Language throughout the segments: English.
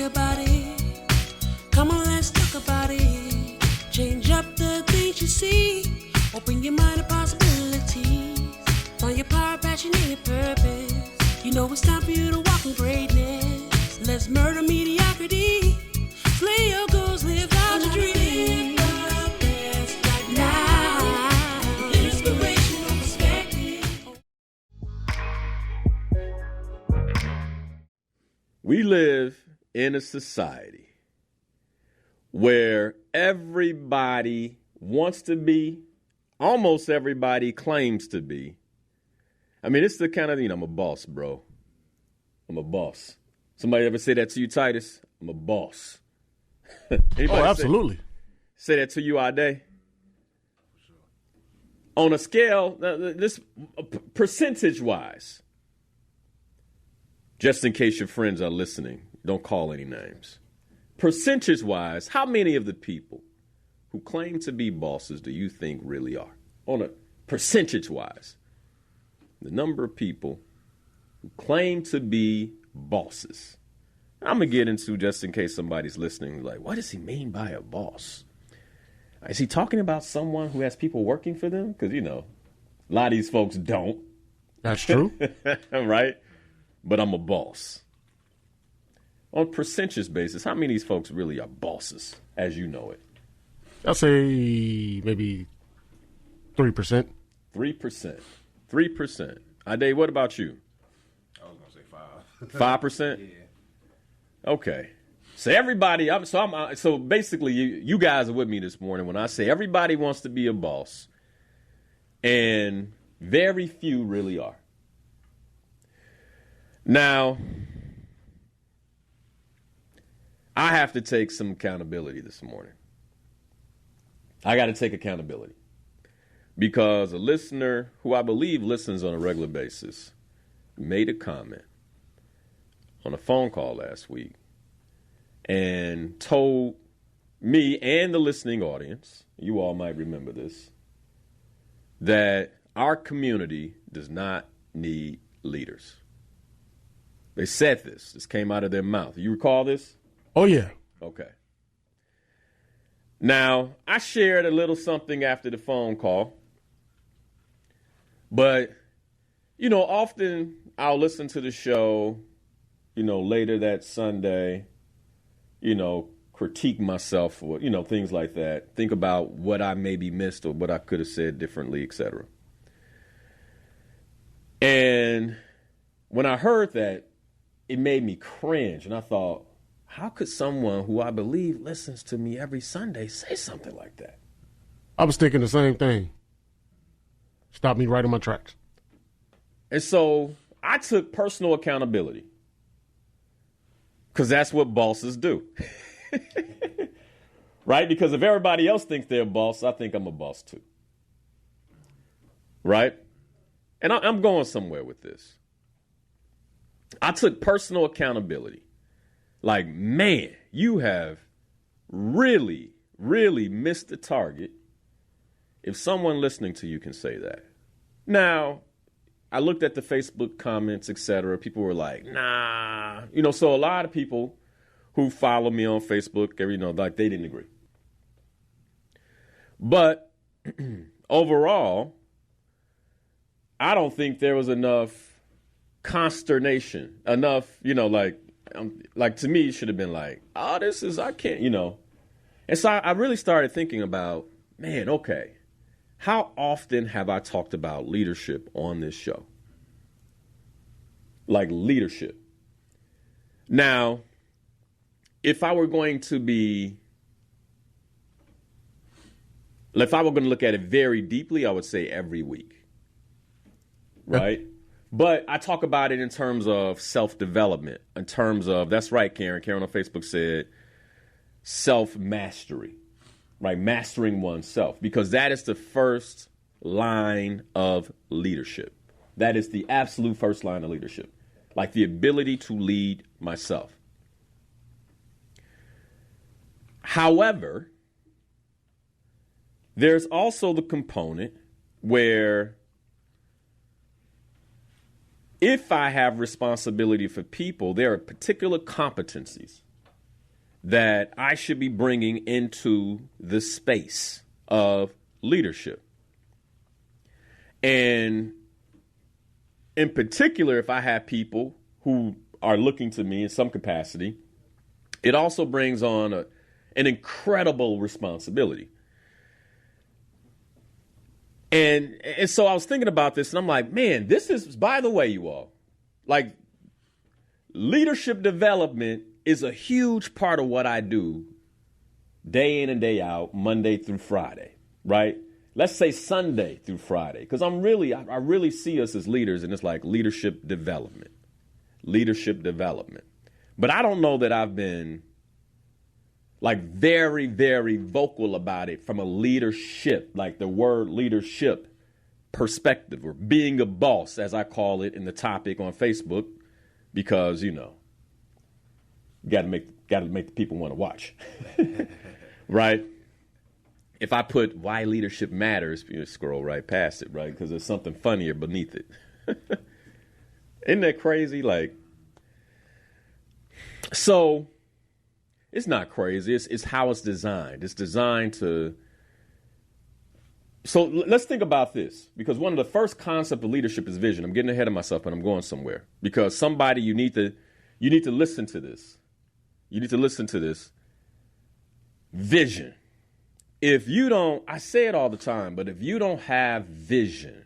me about it. Come on, let's talk about it. Change up the things you see. Open your mind to possibilities. Find your power, passion, and your purpose. You know it's time for you to walk in greatness. Let's murder mediocrity. Slay your goals, live out your dreams. Right now. Inspirational perspective. We live in a society where everybody wants to be, almost everybody claims to be. I mean, it's the kind of, I'm a boss, bro. I'm a boss. Somebody ever say that to you, Titus? I'm a boss. Oh, absolutely. Say that to you all day? On a scale, this percentage-wise, just in case your friends are listening, don't call any names. Percentage-wise, how many of the people who claim to be bosses do you think really are? On a percentage-wise, the number of people who claim to be bosses. I'm going to get into, just in case somebody's listening, like, what does he mean by a boss? Is he talking about someone who has people working for them? Because, a lot of these folks don't. That's true. Right? But I'm a boss. On a percentage basis, how many of these folks really are bosses, as you know it? I'll say maybe 3%. 3%. 3%. Ade, what about you? I was gonna say 5. 5%? Yeah. Okay. So everybody, so basically you guys are with me this morning when I say everybody wants to be a boss, and very few really are. Now, I have to take some accountability this morning. I got to take accountability because a listener who I believe listens on a regular basis made a comment on a phone call last week and told me and the listening audience, you all might remember this, that our community does not need leaders. They said this. This came out of their mouth. You recall this? Oh, yeah. Okay. Now, I shared a little something after the phone call, but, often I'll listen to the show, later that Sunday, critique myself or, things like that. Think about what I maybe missed or what I could have said differently, etc. And when I heard that, it made me cringe. And I thought, how could someone who I believe listens to me every Sunday say something like that? I was thinking the same thing. Stop me right in my tracks. And so I took personal accountability because that's what bosses do. Right? Because if everybody else thinks they're a boss, I think I'm a boss too. Right? And I'm going somewhere with this. I took personal accountability. Like, man, you have really, really missed the target if someone listening to you can say that. Now, I looked at the Facebook comments, etc. People were like, nah. So a lot of people who follow me on Facebook, like they didn't agree. But overall, I don't think there was enough consternation, enough, like to me, it should have been like, oh, I can't, And so I really started thinking about, man, okay, how often have I talked about leadership on this show? Like leadership. Now, if I were going to look at it very deeply, I would say every week. Right? But I talk about it in terms of self-development, in terms of, that's right, Karen. Karen on Facebook said self-mastery, right? Mastering oneself, because that is the first line of leadership. That is the absolute first line of leadership, like the ability to lead myself. However, there's also the component where if I have responsibility for people, there are particular competencies that I should be bringing into the space of leadership. And in particular, if I have people who are looking to me in some capacity, it also brings on an incredible responsibility. And so I was thinking about this, and I'm like, man, this is, by the way, you all, like, leadership development is a huge part of what I do day in and day out, Monday through Friday, right? Let's say Sunday through Friday, because I really see us as leaders, and it's like leadership development. But I don't know that I've been like very, very vocal about it from a leadership, like the word leadership perspective, or being a boss, as I call it in the topic on Facebook, because, you know, got to make the people want to watch, right? If I put why leadership matters, you scroll right past it, right? Because there's something funnier beneath it. Isn't that crazy? Like, so it's not crazy. It's how it's designed. It's designed to. So let's think about this, because one of the first concepts of leadership is vision. I'm getting ahead of myself, but I'm going somewhere, because somebody, you need to listen to this. You need to listen to this. Vision. If you don't, I say it all the time, but if you don't have vision,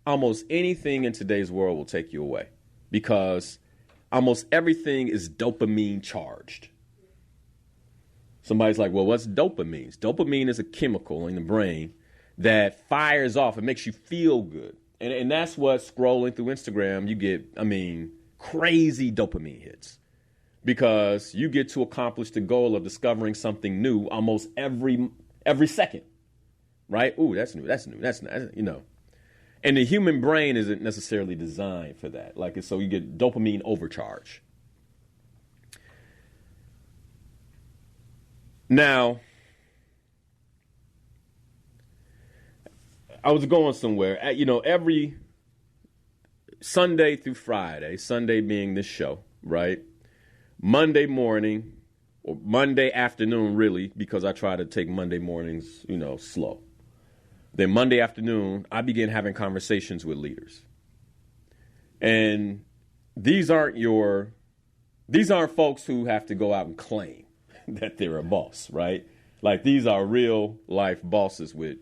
almost anything in today's world will take you away, because almost everything is dopamine charged. Somebody's like, well, what's dopamine? Dopamine is a chemical in the brain that fires off. It makes you feel good. And that's what scrolling through Instagram, you get, crazy dopamine hits, because you get to accomplish the goal of discovering something new almost every second, right? Ooh, that's new, you know. And the human brain isn't necessarily designed for that. So you get dopamine overcharge. Now, I was going somewhere, every Sunday through Friday, Sunday being this show, right? Monday morning, or Monday afternoon, really, because I try to take Monday mornings, slow. Then Monday afternoon, I begin having conversations with leaders. And these aren't folks who have to go out and claim that they're a boss, right? Like, these are real life bosses with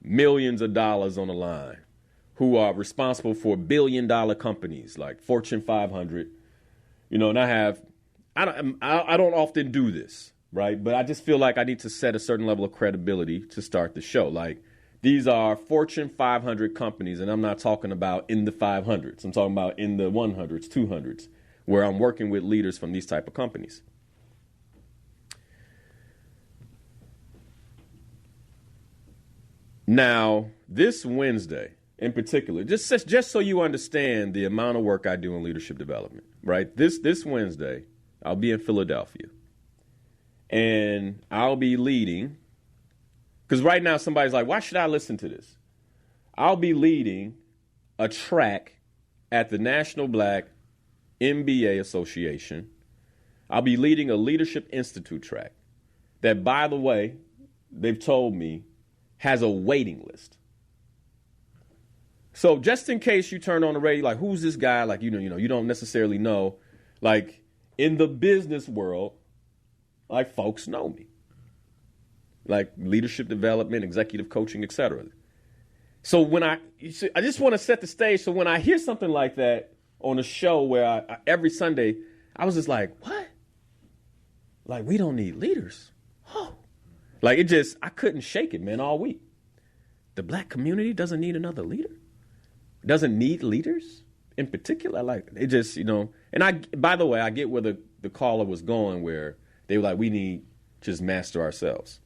millions of dollars on the line, who are responsible for billion-dollar companies like Fortune 500. And I don't often do this, right? But I just feel like I need to set a certain level of credibility to start the show. Like, these are Fortune 500 companies, and I'm not talking about in the 500s. I'm talking about in the 100s, 200s, where I'm working with leaders from these type of companies. Now, this Wednesday in particular, just so you understand the amount of work I do in leadership development, right? This Wednesday, I'll be in Philadelphia, and I'll be leading, because right now somebody's like, why should I listen to this? I'll be leading a track at the National Black MBA Association. I'll be leading a Leadership Institute track that, by the way, they've told me has a waiting list. So just in case you turn on the radio, like, who's this guy? Like, you don't necessarily know. Like, in the business world, like, folks know me. Like, leadership development, executive coaching, etc. So I just want to set the stage. So when I hear something like that on a show where every Sunday, I was just like, what? Like, we don't need leaders. Oh. Like, I couldn't shake it, man, all week. The black community doesn't need another leader. Doesn't need leaders in particular. Like, it just, and by the way, I get where the caller was going, where they were like, we need to just master ourselves.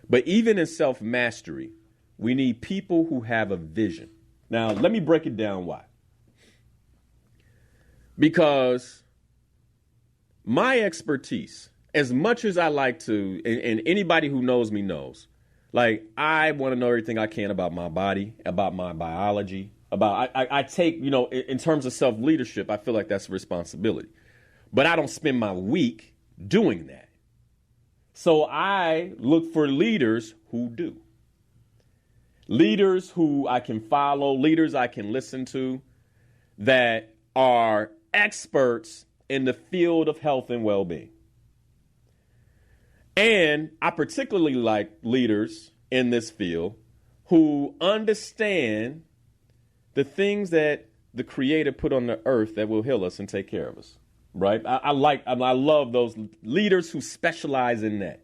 But even in self-mastery, we need people who have a vision. Now, let me break it down why. Because my expertise, as much as I like to, and anybody who knows me knows, like, I want to know everything I can about my body, about my biology, I take, in terms of self-leadership, I feel like that's a responsibility. But I don't spend my week doing that. So I look for leaders who do. Leaders who I can follow, leaders I can listen to that are experts in the field of health and well-being. And I particularly like leaders in this field who understand the things that the Creator put on the earth that will heal us and take care of us, right? I love those leaders who specialize in that.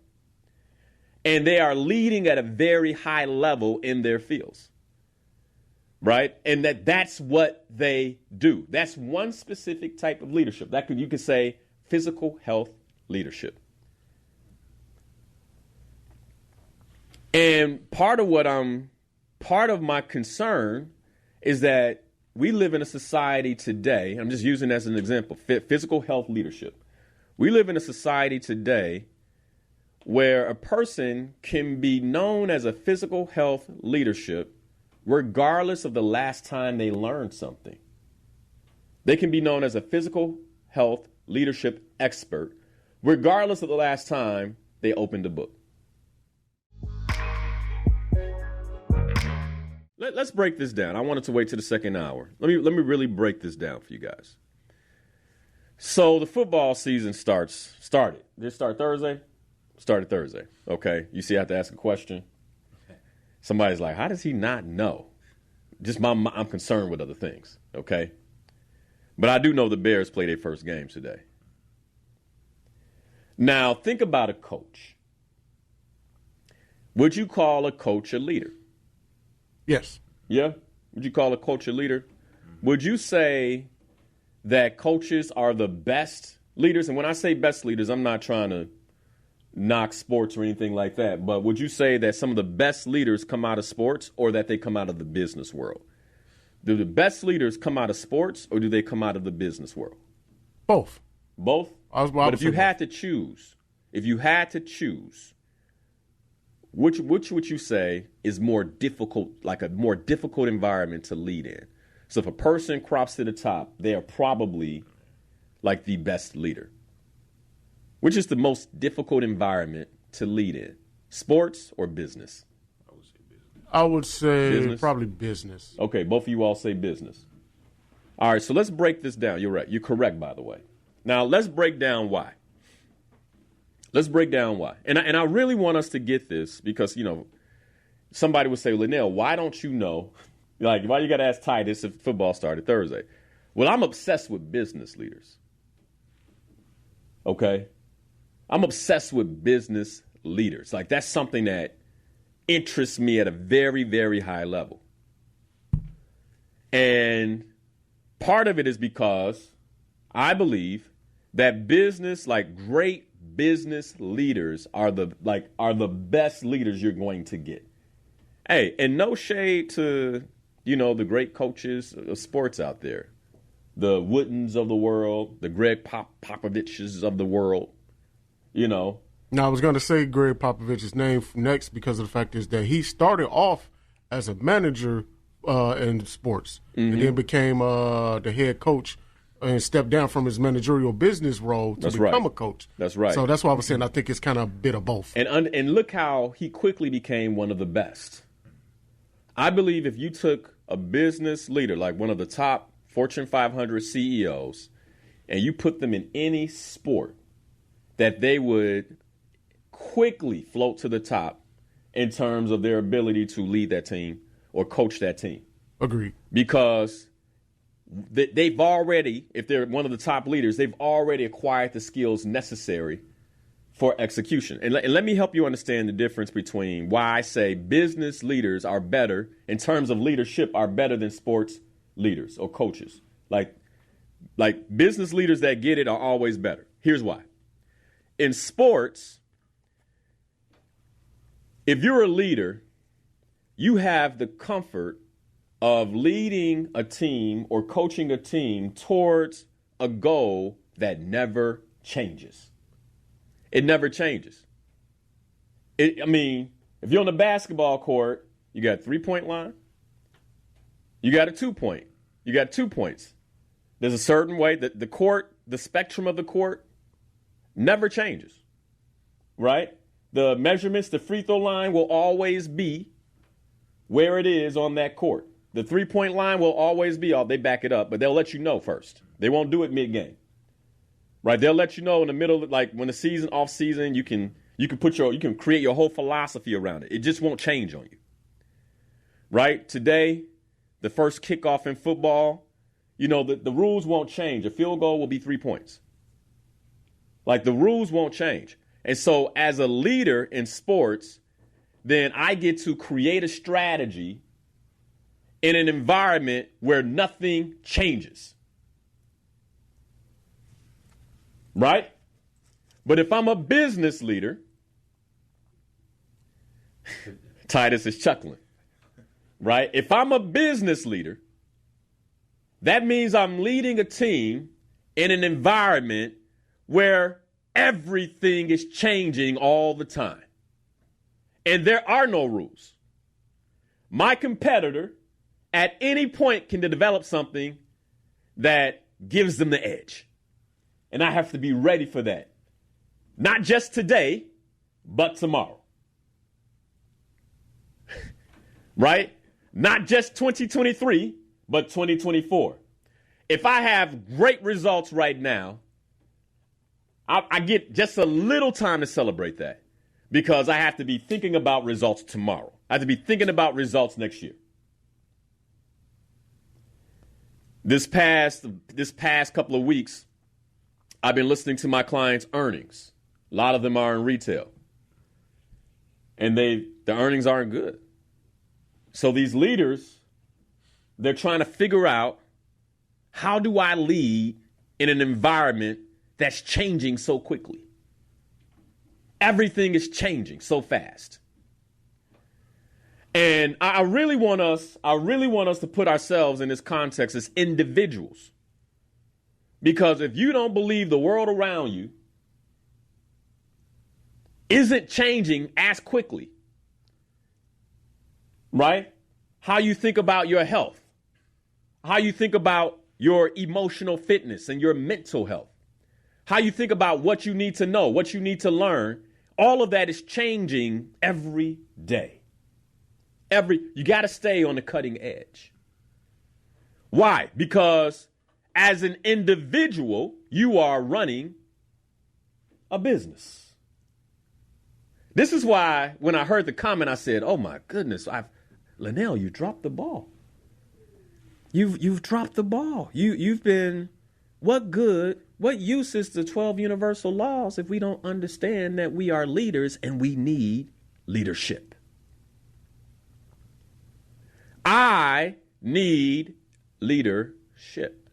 And they are leading at a very high level in their fields, right? And that's what they do. That's one specific type of leadership. You could say physical health leadership. And part of my concern is that we live in a society today, I'm just using as an example, physical health leadership. We live in a society today where a person can be known as a physical health leadership regardless of the last time they learned something. They can be known as a physical health leadership expert regardless of the last time they opened a book. Let's break this down. I wanted to wait till the second hour. Let me really break this down for you guys. So the football season started. Did it start Thursday? Started Thursday. Okay. You see, I have to ask a question. Somebody's like, how does he not know? I'm concerned with other things. Okay. But I do know the Bears play their first game today. Now, think about a coach. Would you call a coach a leader? Yes. Yeah? Would you call a coach a leader? Would you say that coaches are the best leaders? And when I say best leaders, I'm not trying to knock sports or anything like that. But would you say that some of the best leaders come out of sports or that they come out of the business world? Do the best leaders come out of sports or do they come out of the business world? Both. Both? But if you had to choose, which would you say is more difficult, like a more difficult environment to lead in? So if a person crops to the top, they are probably like the best leader. Which is the most difficult environment to lead in? Sports or business? I would say Business? probably business. Okay, both of you all say business. All right, so let's break this down. You're right. You're correct, by the way. Now, let's break down why. And I really want us to get this because, somebody would say, Linnell, why don't you know? Like, why you got to ask Titus if football started Thursday? Well, I'm obsessed with business leaders. Okay? I'm obsessed with business leaders. Like, that's something that interests me at a very, very high level. And part of it is because I believe that business, like great business leaders, are the best leaders you're going to get. Hey, and no shade to, the great coaches of sports out there, the Woodens of the world, the Greg Popoviches of the world, Now, I was going to say Greg Popovich's name next because of the fact is that he started off as a manager in sports and then became the head coach and stepped down from his managerial business role to become a coach. That's right. So that's why I was saying I think it's kind of a bit of both. And look how he quickly became one of the best. I believe if you took a business leader, like one of the top Fortune 500 CEOs, and you put them in any sport, that they would quickly float to the top in terms of their ability to lead that team or coach that team. Agreed. Because they've already, if they're one of the top leaders, they've already acquired the skills necessary for execution. And let me help you understand the difference between why I say business leaders are better, in terms of leadership, are better than sports leaders or coaches. Like business leaders that get it are always better. Here's why. In sports, if you're a leader, you have the comfort of leading a team or coaching a team towards a goal that never changes. It never changes. If you're on the basketball court, you got a 3-point line, you got a 2-point, you got 2 points. There's a certain way that the spectrum of the court never changes, right? the measurements, the free throw line will always be where it is on that court. The 3-point line will always be, they back it up, but they'll let you know first. They won't do it mid-game. Right? They'll let you know in the middle, like when the season, off season, you can create your whole philosophy around it. It just won't change on you. Right? Today, the first kickoff in football, the rules won't change. A field goal will be 3 points. Like, the rules won't change. And so as a leader in sports, then I get to create a strategy in an environment where nothing changes. Right? But if I'm a business leader, Titus is chuckling. Right? If I'm a business leader, that means I'm leading a team in an environment where everything is changing all the time. And there are no rules. My competitor at any point can develop something that gives them the edge. And I have to be ready for that. Not just today, but tomorrow. Right? Not just 2023, but 2024. If I have great results right now, I get just a little time to celebrate that because I have to be thinking about results tomorrow. I have to be thinking about results next year. This past couple of weeks, I've been listening to my clients' earnings. A lot of them are in retail. And the earnings aren't good. So these leaders, they're trying to figure out, how do I lead in an environment that's changing so quickly? Everything is changing so fast. And I really want us to put ourselves in this context as individuals. Because if you don't believe the world around you isn't changing as quickly, right? How you think about your health, how you think about your emotional fitness and your mental health, how you think about what you need to know, what you need to learn, all of that is changing every day. You got to stay on the cutting edge. Why? Because as an individual, you are running a business. This is why when I heard the comment, I said, oh my goodness, Linnell, you dropped the ball. You've dropped the ball. You've been, what use is the 12 universal laws if we don't understand that we are leaders and we need leadership? I need leadership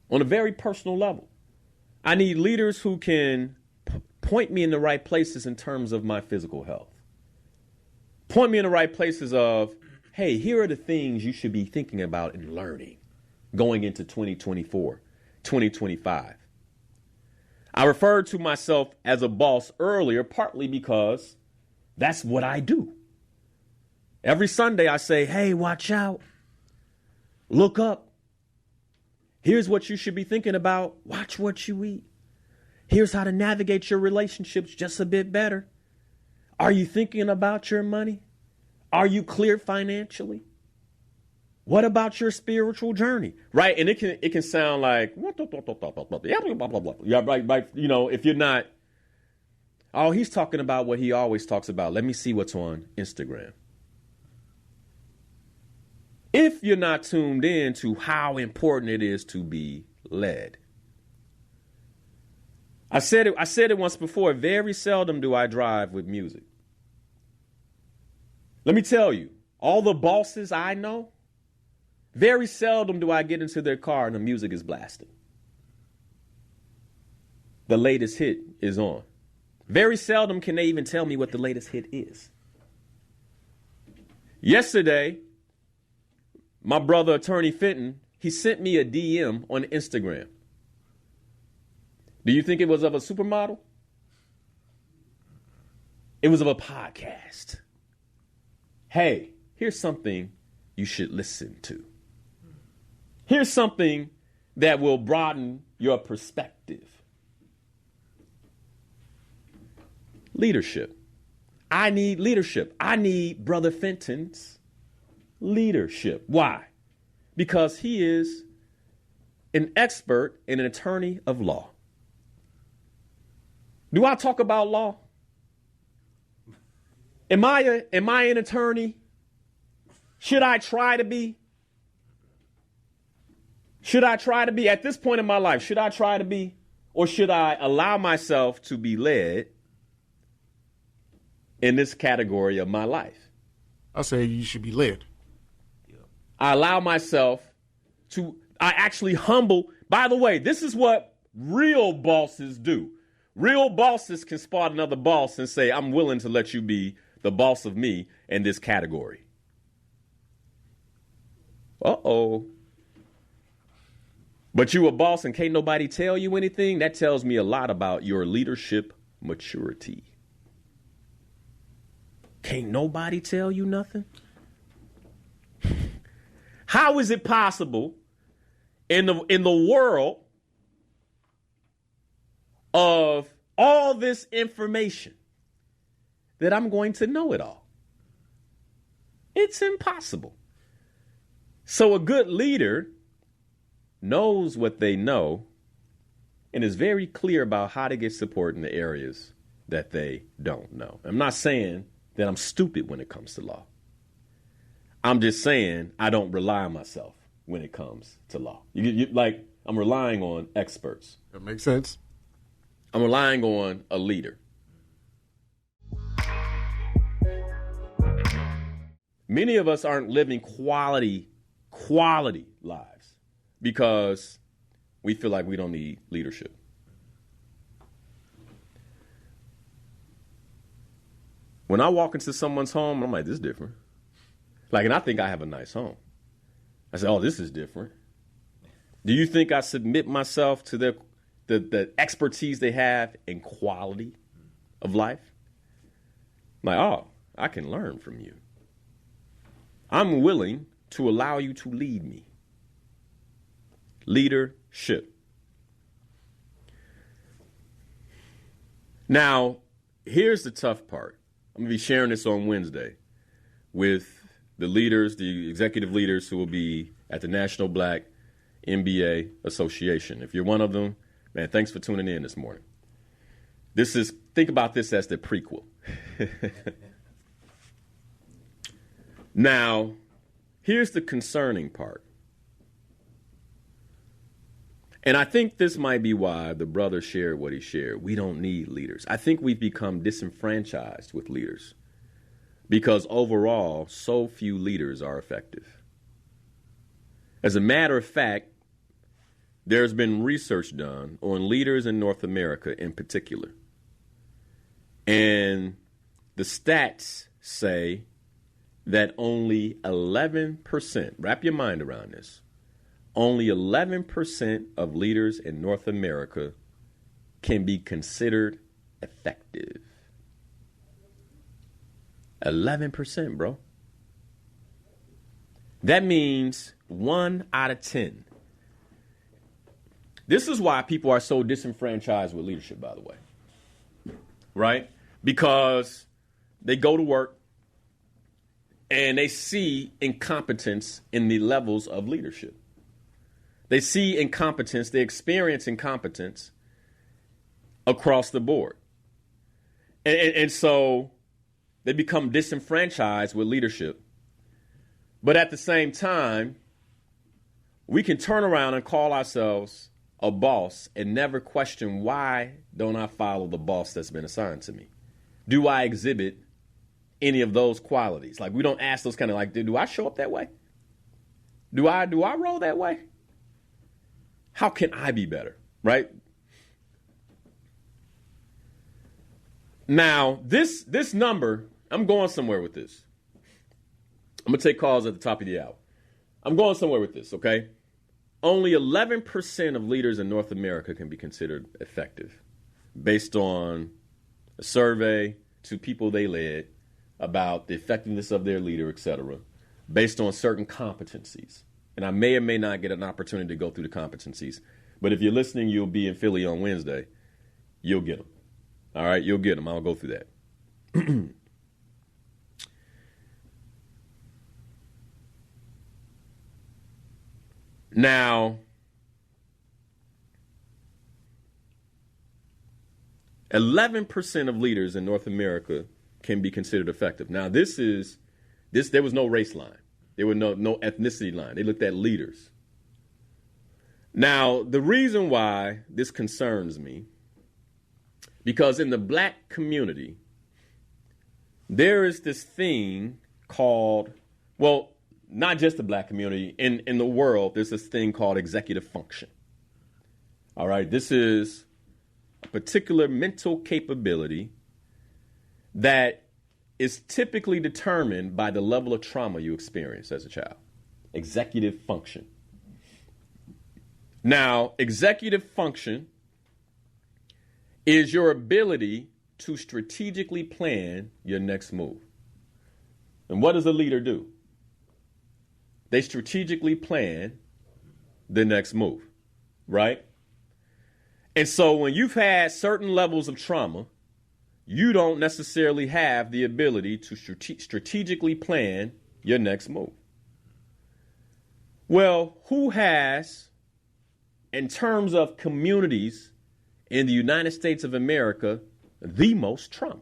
on a very personal level. I need leaders who can point me in the right places in terms of my physical health. Point me in the right places of, hey, here are the things you should be thinking about and learning going into 2024, 2025. I referred to myself as a boss earlier, partly because that's what I do. Every Sunday I say, hey, watch out. Look up. Here's what you should be thinking about. Watch what you eat. Here's how to navigate your relationships just a bit better. Are you thinking about your money? Are you clear financially? What about your spiritual journey? Right? And it can sound like, yeah, right, if you're not, oh, he's talking about what he always talks about. Let me see what's on Instagram. If you're not tuned in to how important it is to be led. I said it once before, very seldom do I drive with music. Let me tell you, all the bosses I know, very seldom do I get into their car and the music is blasting. The latest hit is on. Very seldom can they even tell me what the latest hit is. Yesterday, my brother, Attorney Fenton, he sent me a DM on Instagram. Do you think it was of a supermodel? It was of a podcast. Hey, here's something you should listen to. Here's something that will broaden your perspective. leadership. I need leadership. I need Brother Fenton's leadership. Why? Because he is an expert and an attorney of law. Do I talk about law? Am I an attorney? Should I try to be? Should I try to be at this point in my life? Should I try to be? Or should I allow myself to be led in this category of my life? I say you should be led. I allow myself to, I actually humble. By the way, this is what real bosses do. Real bosses can spot another boss and say, I'm willing to let you be the boss of me in this category. Uh-oh. But you a boss and can't nobody tell you anything? That tells me a lot about your leadership maturity. Can't nobody tell you nothing? How is it possible in the world of all this information that I'm going to know it all? It's impossible. So a good leader knows what they know and is very clear about how to get support in the areas that they don't know. I'm not saying that I'm stupid when it comes to law. I'm just saying I don't rely on myself when it comes to law. Like, I'm relying on experts. That makes sense. I'm relying on a leader. Many of us aren't living quality lives because we feel like we don't need leadership. When I walk into someone's home, I'm like, this is different. Like, and I think I have a nice home. I say, oh, this is different. Do you think I submit myself to the expertise they have in quality of life? I'm like, oh, I can learn from you. I'm willing to allow you to lead me. Leadership. Now, here's the tough part. I'm going to be sharing this on Wednesday with the leaders, the executive leaders who will be at the National Black MBA Association. If you're one of them, man, thanks for tuning in this morning. Think about this as the prequel. Now, here's the concerning part. And I think this might be why the brother shared what he shared. We don't need leaders. I think we've become disenfranchised with leaders because overall, so few leaders are effective. As a matter of fact, there's been research done on leaders in North America in particular. And the stats say that only 11%, wrap your mind around this, only 11% of leaders in North America can be considered effective. 11%, bro. That means 1 out of 10. This is why people are so disenfranchised with leadership, by the way. Right? Because they go to work and they see incompetence in the levels of leadership. They see incompetence, they experience incompetence across the board. And so they become disenfranchised with leadership. But at the same time, we can turn around and call ourselves a boss and never question, why don't I follow the boss that's been assigned to me? Do I exhibit any of those qualities? Like, we don't ask those kind of, like, do I show up that way? Do I roll that way? How can I be better, right? Now, this number, I'm going somewhere with this. I'm going to take calls at the top of the hour. I'm going somewhere with this, okay? Only 11% of leaders in North America can be considered effective based on a survey to people they led about the effectiveness of their leader, et cetera, based on certain competencies. And I may or may not get an opportunity to go through the competencies. But if you're listening, you'll be in Philly on Wednesday. You'll get them. All right, you'll get them. I'll go through that. Now, 11% of leaders in North America can be considered effective. Now, there was no race line. There was no ethnicity line. They looked at leaders. Now, the reason why this concerns me, because in the black community, there is this thing called, well, not just the black community, in the world, there's this thing called executive function. All right, this is a particular mental capability that is typically determined by the level of trauma you experience as a child. Executive function. Now, executive function is your ability to strategically plan your next move. And what does a leader do? They strategically plan the next move, right? And so when you've had certain levels of trauma, you don't necessarily have the ability to strategically plan your next move. Well, who has, in terms of communities in the United States of America, the most trauma?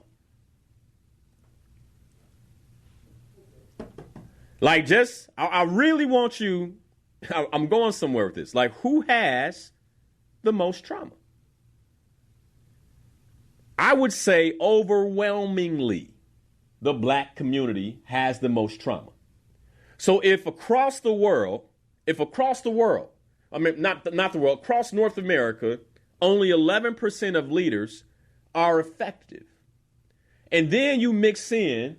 Like, I really want you, I'm going somewhere with this. Like, who has the most trauma? I would say overwhelmingly the black community has the most trauma. So if across the world, I mean, not the world, across North America, only 11% of leaders are effective. And then you mix in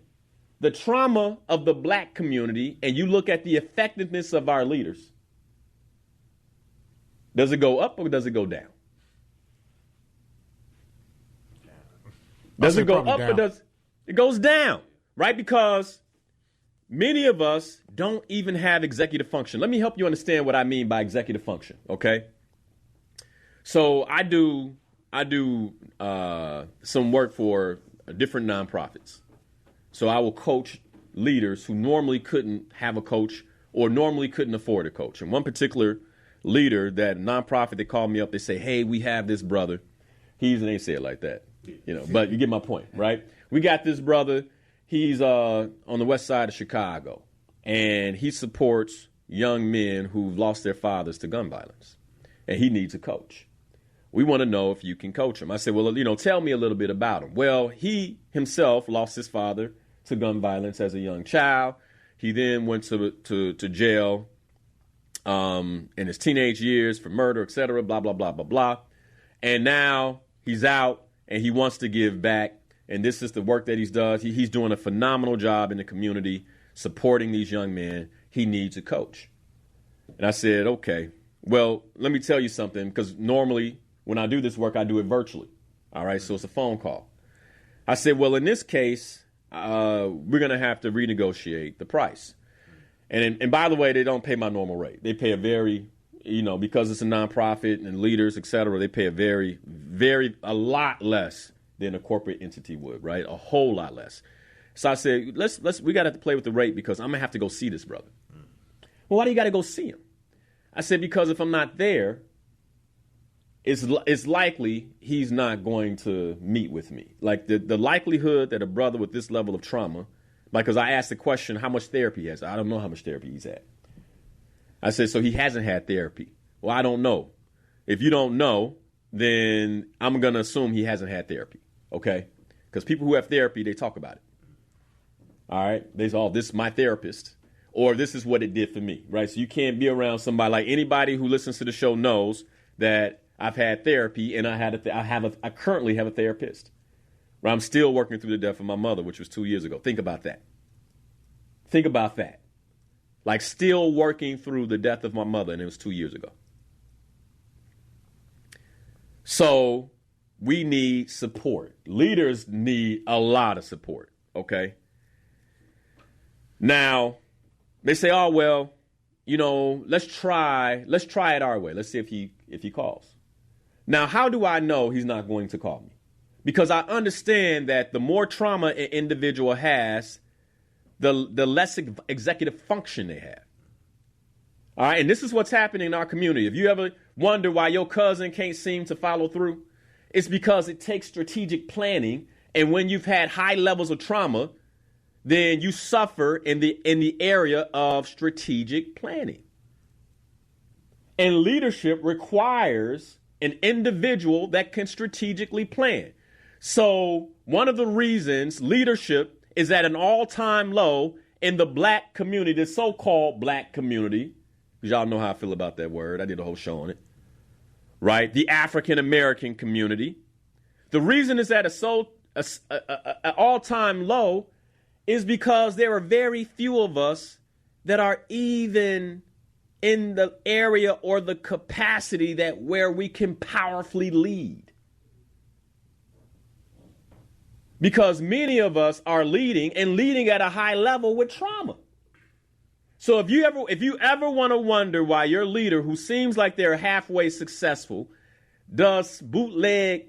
the trauma of the black community and you look at the effectiveness of our leaders. Does it go up or does it go down? Does it go up or does it goes down, right? Because many of us don't even have executive function. Let me help you understand what I mean by executive function, okay? So I do some work for different nonprofits. So I will coach leaders who normally couldn't have a coach or normally couldn't afford a coach. And one particular leader, that nonprofit, they called me up. They say, hey, we have this brother. They ain't say it like that, but you get my point, right? We got this brother. He's on the west side of Chicago, and he supports young men who've lost their fathers to gun violence, and he needs a coach. We want to know if you can coach him. I said, well, tell me a little bit about him. Well, he himself lost his father to gun violence as a young child. He then went to jail in his teenage years for murder, et cetera, blah, blah, blah, blah, blah. And now he's out and he wants to give back. And this is the work that he's done. He's doing a phenomenal job in the community supporting these young men. He needs a coach. And I said, okay, well, let me tell you something, because normally when I do this work, I do it virtually. All right, so it's a phone call. I said, well, in this case, we're going to have to renegotiate the price. And by the way, they don't pay my normal rate. They pay a very, because it's a nonprofit and leaders, et cetera, they pay a lot less than a corporate entity would, right? A whole lot less. So I said, we got to play with the rate because I'm going to have to go see this brother. Well, why do you got to go see him? I said, because if I'm not there, it's likely he's not going to meet with me. Like the likelihood that a brother with this level of trauma, because I asked the question, how much therapy he has? I don't know how much therapy he's had. I said, so he hasn't had therapy. Well, I don't know. If you don't know, then I'm going to assume he hasn't had therapy, okay? Because people who have therapy, they talk about it. All right? They say, oh, this is my therapist, or this is what it did for me, right? So you can't be around somebody. Like anybody who listens to the show knows that I've had therapy, and I currently have a therapist. Right? I'm still working through the death of my mother, which was 2 years ago. Think about that. Think about that. Like still working through the death of my mother, and it was 2 years ago. So we need support. Leaders need a lot of support, okay? Now, they say, oh, well, let's try it our way. Let's see if he calls. Now, how do I know he's not going to call me? because I understand that the more trauma an individual has, the less executive function they have. All right, and this is what's happening in our community. If you ever wonder why your cousin can't seem to follow through, it's because it takes strategic planning, and when you've had high levels of trauma, then you suffer in the area of strategic planning. And leadership requires an individual that can strategically plan. So one of the reasons leadership is at an all-time low in the black community, the so-called black community, because y'all know how I feel about that word. I did a whole show on it. Right? The African-American community. The reason it's at an all-time low is because there are very few of us that are even in the area or the capacity that where we can powerfully lead. Because many of us are leading at a high level with trauma. So if you ever want to wonder why your leader, who seems like they're halfway successful, does bootleg,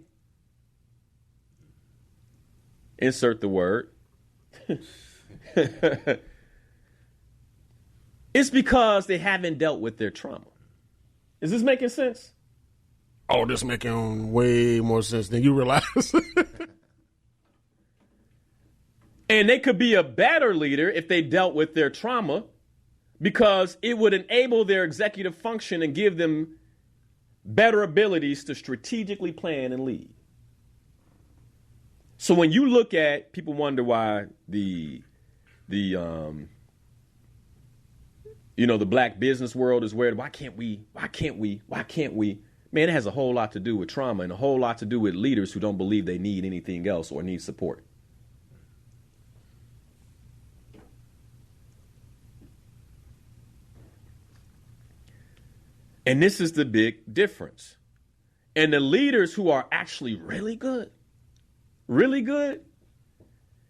insert the word, it's because they haven't dealt with their trauma. Is this making sense? Oh, this making way more sense than you realize. And they could be a better leader if they dealt with their trauma, because it would enable their executive function and give them better abilities to strategically plan and lead. So when you look at, people wonder why the black business world is weird. Why can't we? Man, it has a whole lot to do with trauma and a whole lot to do with leaders who don't believe they need anything else or need support. And this is the big difference. And the leaders who are actually really good,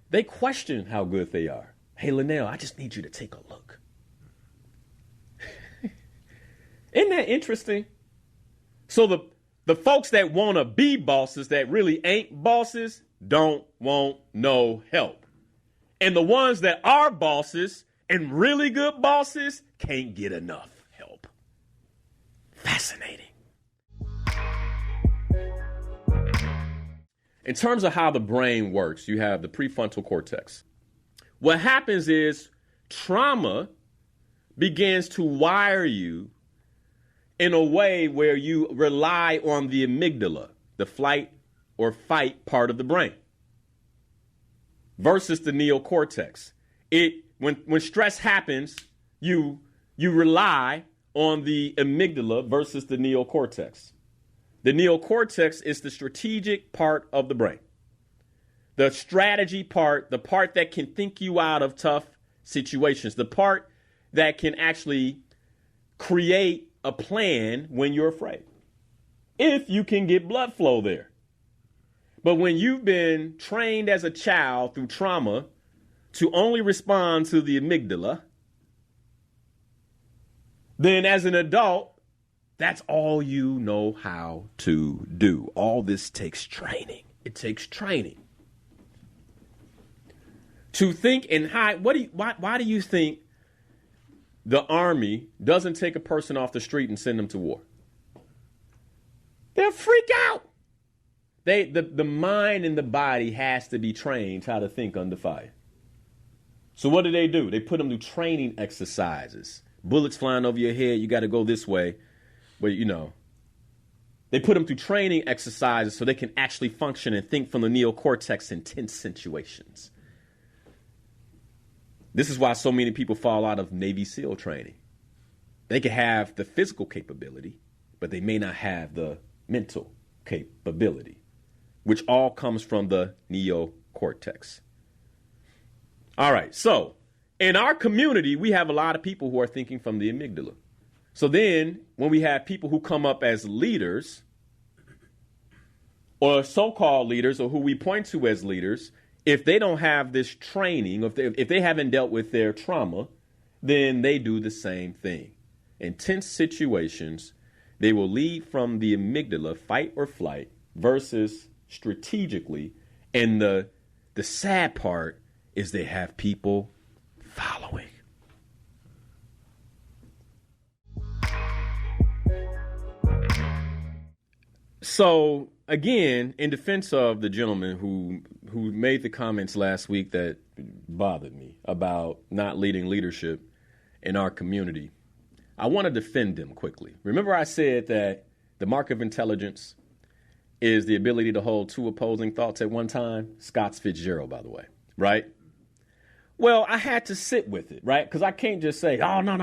they question how good they are. Hey, Linnell, I just need you to take a look. Isn't that interesting? So the folks that want to be bosses that really ain't bosses don't want no help. And the ones that are bosses and really good bosses can't get enough help. Fascinating. In terms of how the brain works, you have the prefrontal cortex. What happens is trauma begins to wire you in a way where you rely on the amygdala, the flight or fight part of the brain, versus the neocortex. When stress happens, you rely on the amygdala versus the neocortex. The neocortex is the strategic part of the brain. The strategy part, the part that can think you out of tough situations, the part that can actually create a plan when you're afraid, if you can get blood flow there. But when you've been trained as a child through trauma to only respond to the amygdala, then as an adult, that's all you know how to do. All this takes training. It takes training. To think and hide. Why do you think the Army doesn't take a person off the street and send them to war? They'll freak out. The mind and the body has to be trained how to think under fire. So what do? They put them through training exercises. Bullets flying over your head, you got to go this way. But, they put them through training exercises so they can actually function and think from the neocortex in tense situations. This is why so many people fall out of Navy SEAL training. They can have the physical capability, but they may not have the mental capability, which all comes from the neocortex. All right, so in our community, we have a lot of people who are thinking from the amygdala. So then when we have people who come up as leaders or so-called leaders or who we point to as leaders, if they don't have this training, if they haven't dealt with their trauma, then they do the same thing. In tense situations, they will lead from the amygdala, fight or flight, versus strategically. And the sad part is they have people following. So, again, in defense of the gentleman who made the comments last week that bothered me about not leading leadership in our community, I want to defend him quickly. Remember I said that the mark of intelligence is the ability to hold two opposing thoughts at one time? Scott's Fitzgerald, by the way, right? Well, I had to sit with it, right? Because I can't just say, oh, no.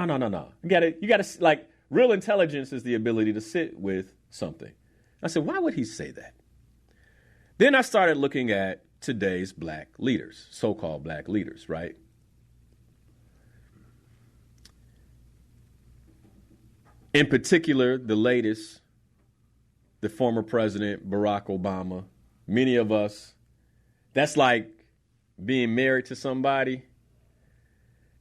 You got to, like, real intelligence is the ability to sit with something. I said, why would he say that? Then I started looking at today's black leaders, so-called black leaders, right? In particular, the latest, the former president, Barack Obama. Many of us, that's like being married to somebody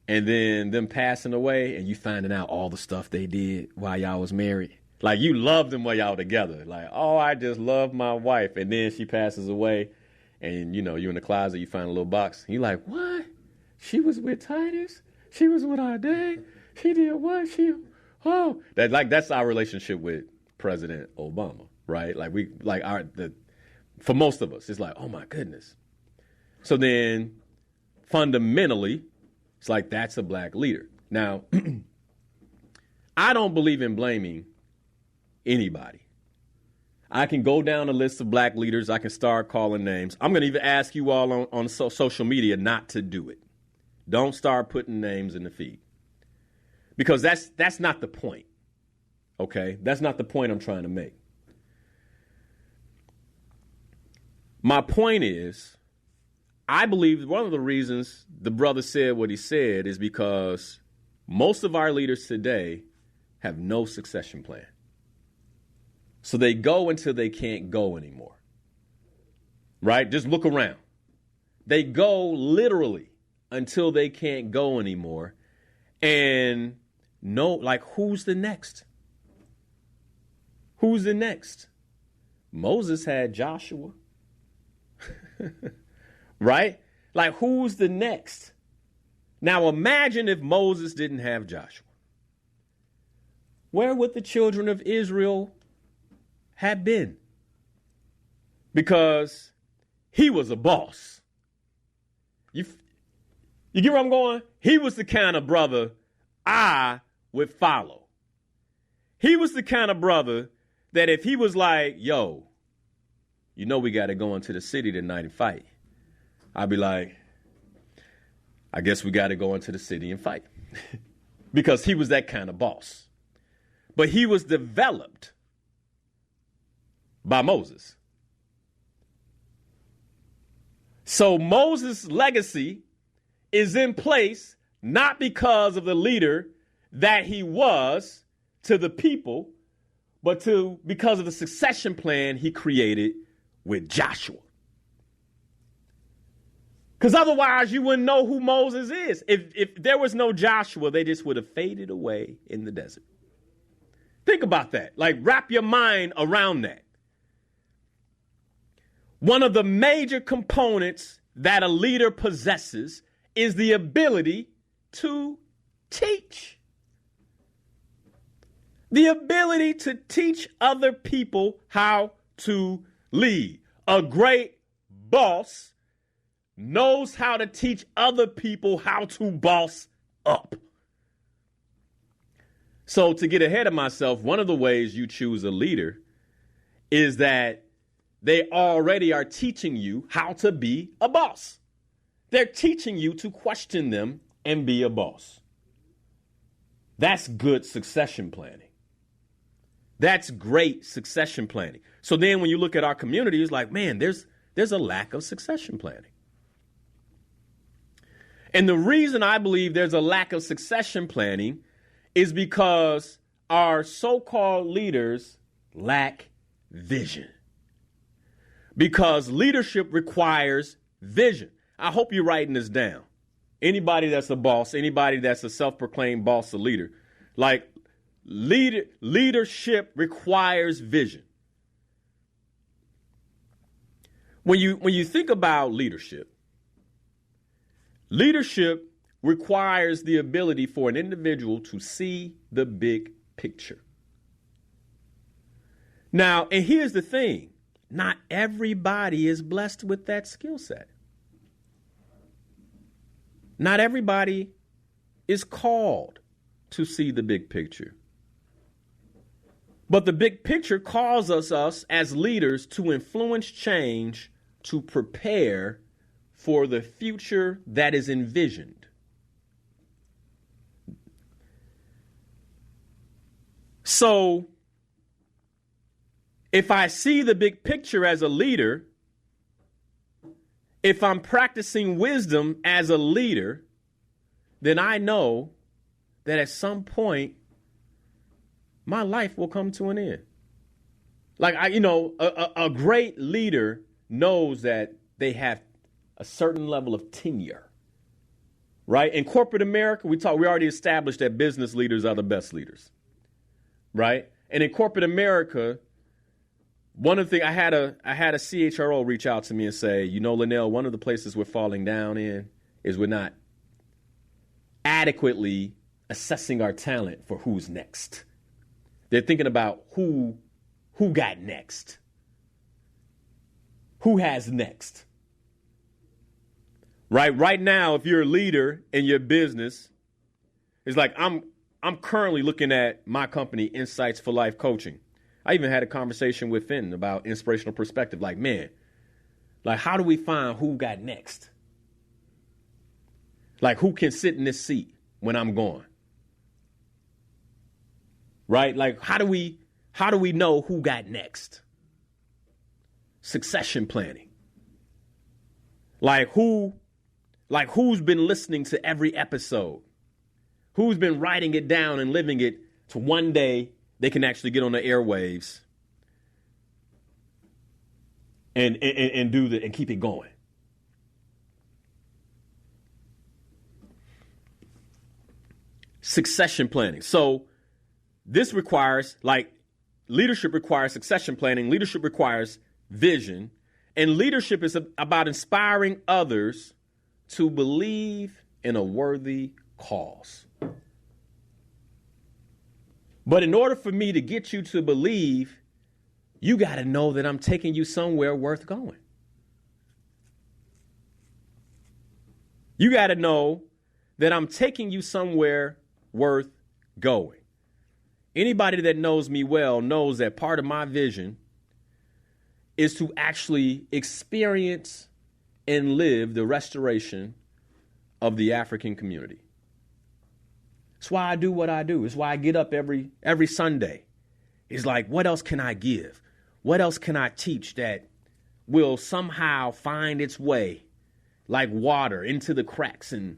and then them passing away and you finding out all the stuff they did while y'all was married. Like, you loved them while y'all together. Like, oh, I just love my wife. And then she passes away and, you know, you're in the closet, you find a little box. You're like, what? She was with Titus? She was with our dad? She did what? That's our relationship with President Obama, right? For most of us, it's like, oh my goodness. So then fundamentally, it's like, that's a black leader. Now, I don't believe in blaming anybody. I can go down a list of black leaders. I can start calling names. I'm going to even ask you all on social media not to do it. Don't start putting names in the feed. Because that's not the point. Okay? That's not the point I'm trying to make. My point is, I believe one of the reasons the brother said what he said is because most of our leaders today have no succession plan. So they go until they can't go anymore. Right? Just look around. They go literally until they can't go anymore. And who's the next? Who's the next? Moses had Joshua. Right? Like, who's the next? Now imagine if Moses didn't have Joshua. Where would the children of Israel have been? Because he was a boss. You get where I'm going? He was the kind of brother I would follow. He was the kind of brother that if he was like, yo, you know we got to go into the city tonight and fight, I'd be like, I guess we got to go into the city and fight. Because he was that kind of boss. But he was developed by Moses. So Moses' legacy is in place not because of the leader that he was to the people, but because of the succession plan he created with Joshua. Because otherwise you wouldn't know who Moses is. If there was no Joshua, they just would have faded away in the desert. Think about that. Like, wrap your mind around that. One of the major components that a leader possesses is the ability to teach. The ability to teach other people how to lead. A great boss knows how to teach other people how to boss up. So to get ahead of myself, one of the ways you choose a leader is that they already are teaching you how to be a boss. They're teaching you to question them and be a boss. That's good succession planning. That's great succession planning. So then when you look at our community, it's like, man, there's a lack of succession planning. And the reason I believe there's a lack of succession planning is because our so-called leaders lack vision. Because leadership requires vision. I hope you're writing this down. Anybody that's a boss, anybody that's a self-proclaimed boss or leader, like leadership requires vision. When you think about leadership, leadership requires the ability for an individual to see the big picture. Now, and here's the thing, not everybody is blessed with that skill set. Not everybody is called to see the big picture. But the big picture calls us as leaders to influence change, to prepare for the future that is envisioned. So, if I see the big picture as a leader, if I'm practicing wisdom as a leader, then I know that at some point my life will come to an end. Like, a great leader knows that they have a certain level of tenure, right? In corporate America, we already established that business leaders are the best leaders, right? And in corporate America, one of the things, I had a CHRO reach out to me and say, Linnell, one of the places we're falling down in is we're not adequately assessing our talent for who's next. They're thinking about who got next. Who has next? Right now, if you're a leader in your business, it's like I'm currently looking at my company, Insights for Life Coaching. I even had a conversation with Fenton about inspirational perspective. Like, man, like, how do we find who got next? Like, who can sit in this seat when I'm gone? Right? Like, how do we know who got next? Succession planning. Who's been listening to every episode? Who's been writing it down and living it to one day they can actually get on the airwaves and keep it going. Succession planning. So this requires, leadership requires succession planning. Leadership requires vision. And leadership is about inspiring others to believe in a worthy cause. But in order for me to get you to believe, you got to know that I'm taking you somewhere worth going. You got to know that I'm taking you somewhere worth going. Anybody that knows me well knows that part of my vision is to actually experience and live the restoration of the African community. That's why I do what I do. It's why I get up every Sunday. It's like, what else can I give? What else can I teach that will somehow find its way like water into the cracks and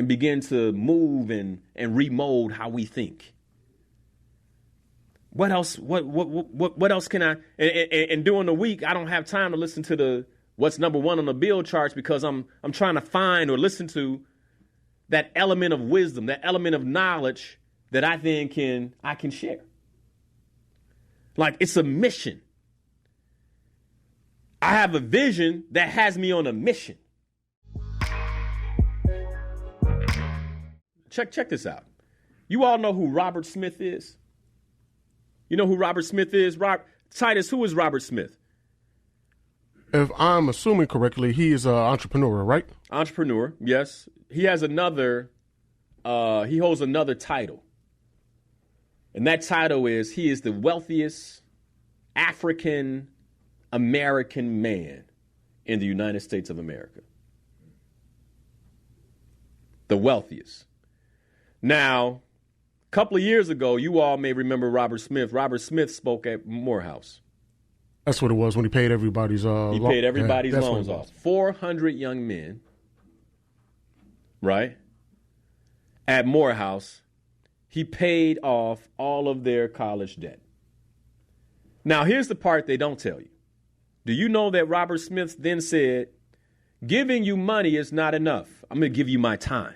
begin to move and remold how we think? What else? What else can I? And during the week, I don't have time to listen to what's number one on the bill charts because I'm trying to find or listen to that element of wisdom, that element of knowledge that I can share. Like, it's a mission. I have a vision that has me on a mission. Check this out. You all know who Robert Smith is? You know who Robert Smith is? Titus, who is Robert Smith? If I'm assuming correctly, he is an entrepreneur, right? Entrepreneur, yes. He has he holds another title. And that title is, he is the wealthiest African American man in the United States of America. The wealthiest. Now, a couple of years ago, you all may remember Robert Smith. Robert Smith spoke at Morehouse. That's what it was when he paid everybody's He paid everybody's loans off. 400 young men, right, at Morehouse, he paid off all of their college debt. Now, here's the part they don't tell you. Do you know that Robert Smith then said, giving you money is not enough. I'm going to give you my time.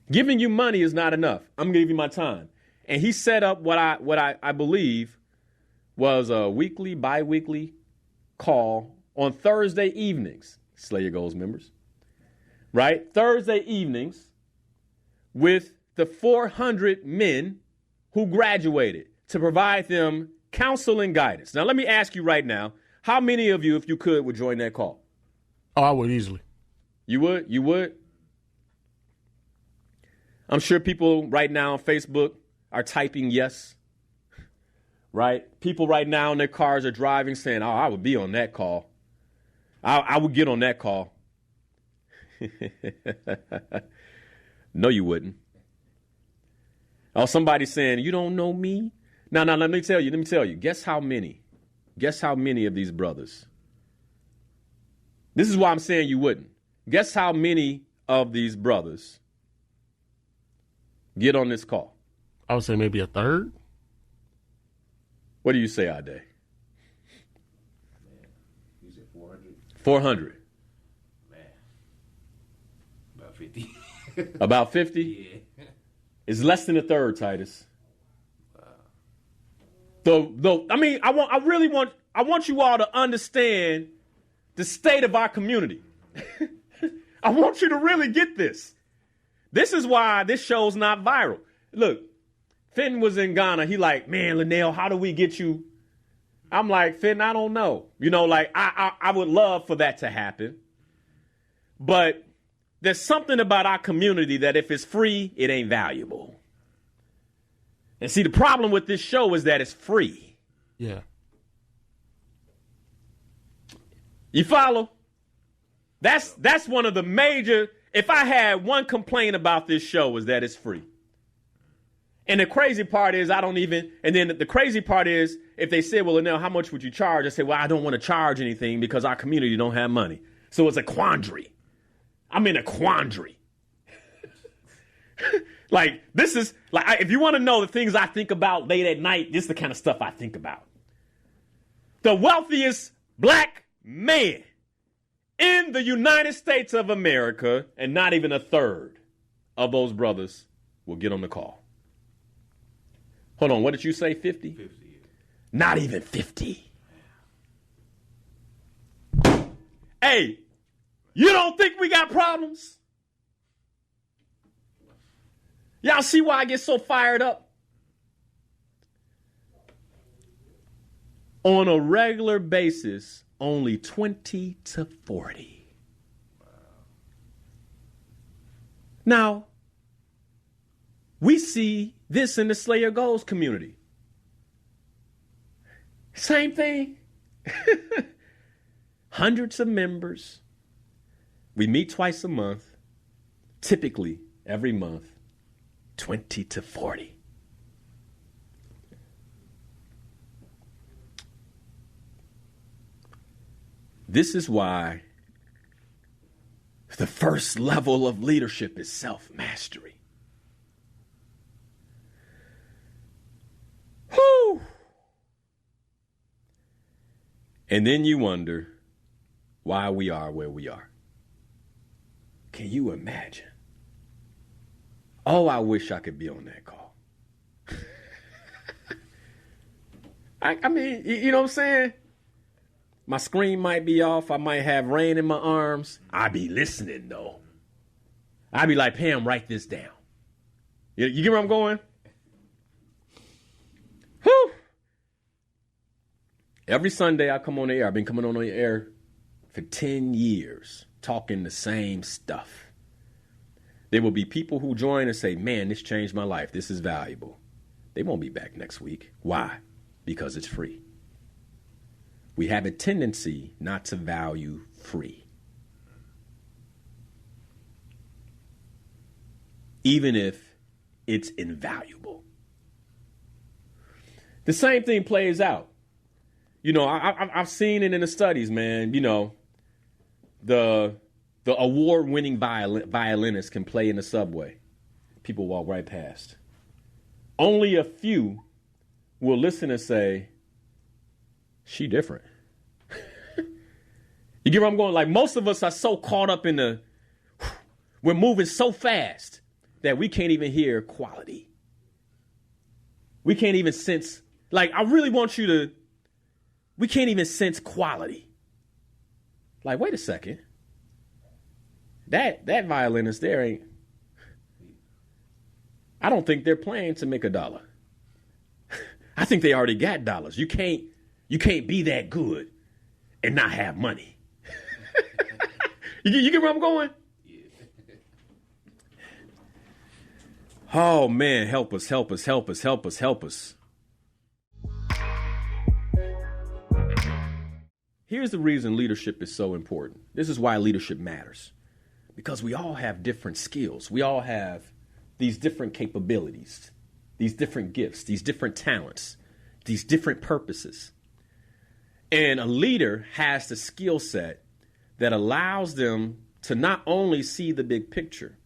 Giving you money is not enough. I'm going to give you my time. And he set up what I believe was a weekly, bi-weekly call on Thursday evenings, Slay Your Goals members, right? Thursday evenings with the 400 men who graduated to provide them counsel and guidance. Now, let me ask you right now, how many of you, if you could, would join that call? Oh, I would easily. You would? You would? I'm sure people right now on Facebook are typing yes, right? People right now in their cars are driving saying, oh, I would be on that call. I would get on that call. No, you wouldn't. Oh, somebody's saying, you don't know me? No, let me tell you. Guess how many of these brothers? This is why I'm saying you wouldn't. Guess how many of these brothers get on this call? I would say maybe a third. What do you say, Ade? Man, you said 400? 400. Man, about 50. About 50? Yeah. It's less than a third, Titus. Though, I mean, I want you all to understand the state of our community. I want you to really get this. This is why this show's not viral. Look, Fenton was in Ghana. He like, man, Linnell, how do we get you? I'm like, Fenton, I don't know. You know, like, I would love for that to happen. But there's something about our community that if it's free, it ain't valuable. And see, the problem with this show is that it's free. Yeah. You follow? That's one of the major, if I had one complaint about this show is that it's free. And the crazy part is the crazy part is if they say, well, Linnell, how much would you charge? I say, well, I don't want to charge anything because our community don't have money. So it's a quandary. I'm in a quandary. Like, this is, like, if you want to know the things I think about late at night, this is the kind of stuff I think about. The wealthiest black man in the United States of America, and not even a third of those brothers will get on the call. Hold on, what did you say, 50? 50, yeah. Not even 50. Hey, you don't think we got problems? Y'all see why I get so fired up? On a regular basis, only 20 to 40. Wow. Now, we see this in the Slay Your Goals community. Same thing. Hundreds of members. We meet twice a month, typically every month. 20 to 40. This is why the first level of leadership is self-mastery. Whew. And then you wonder why we are where we are. Can you imagine? Oh, I wish I could be on that call. I mean, you know what I'm saying? My screen might be off. I might have rain in my arms. I be listening, though. I be like, Pam, write this down. You get where I'm going? Whew. Every Sunday I come on the air. I've been coming on the air for 10 years, talking the same stuff. There will be people who join and say, man, this changed my life. This is valuable. They won't be back next week. Why? Because it's free. We have a tendency not to value free. Even if it's invaluable. The same thing plays out. You know, I've seen it in the studies, man. You know, the award-winning violinist can play in the subway. People walk right past. Only a few will listen and say, she different. You get where I'm going? Like, most of us are so caught up in we're moving so fast that we can't even hear quality. We can't even sense, like, I really want you to, we can't even sense quality. Like, wait a second. That violinist there ain't. I don't think they're playing to make $1. I think they already got dollars. You can't be that good and not have money. You get where I'm going? Yeah. Oh man, help us, help us, help us, help us, help us. Here's the reason leadership is so important. This is why leadership matters. Because we all have different skills. We all have these different capabilities, these different gifts, these different talents, these different purposes. And a leader has the skill set that allows them to not only see the big picture,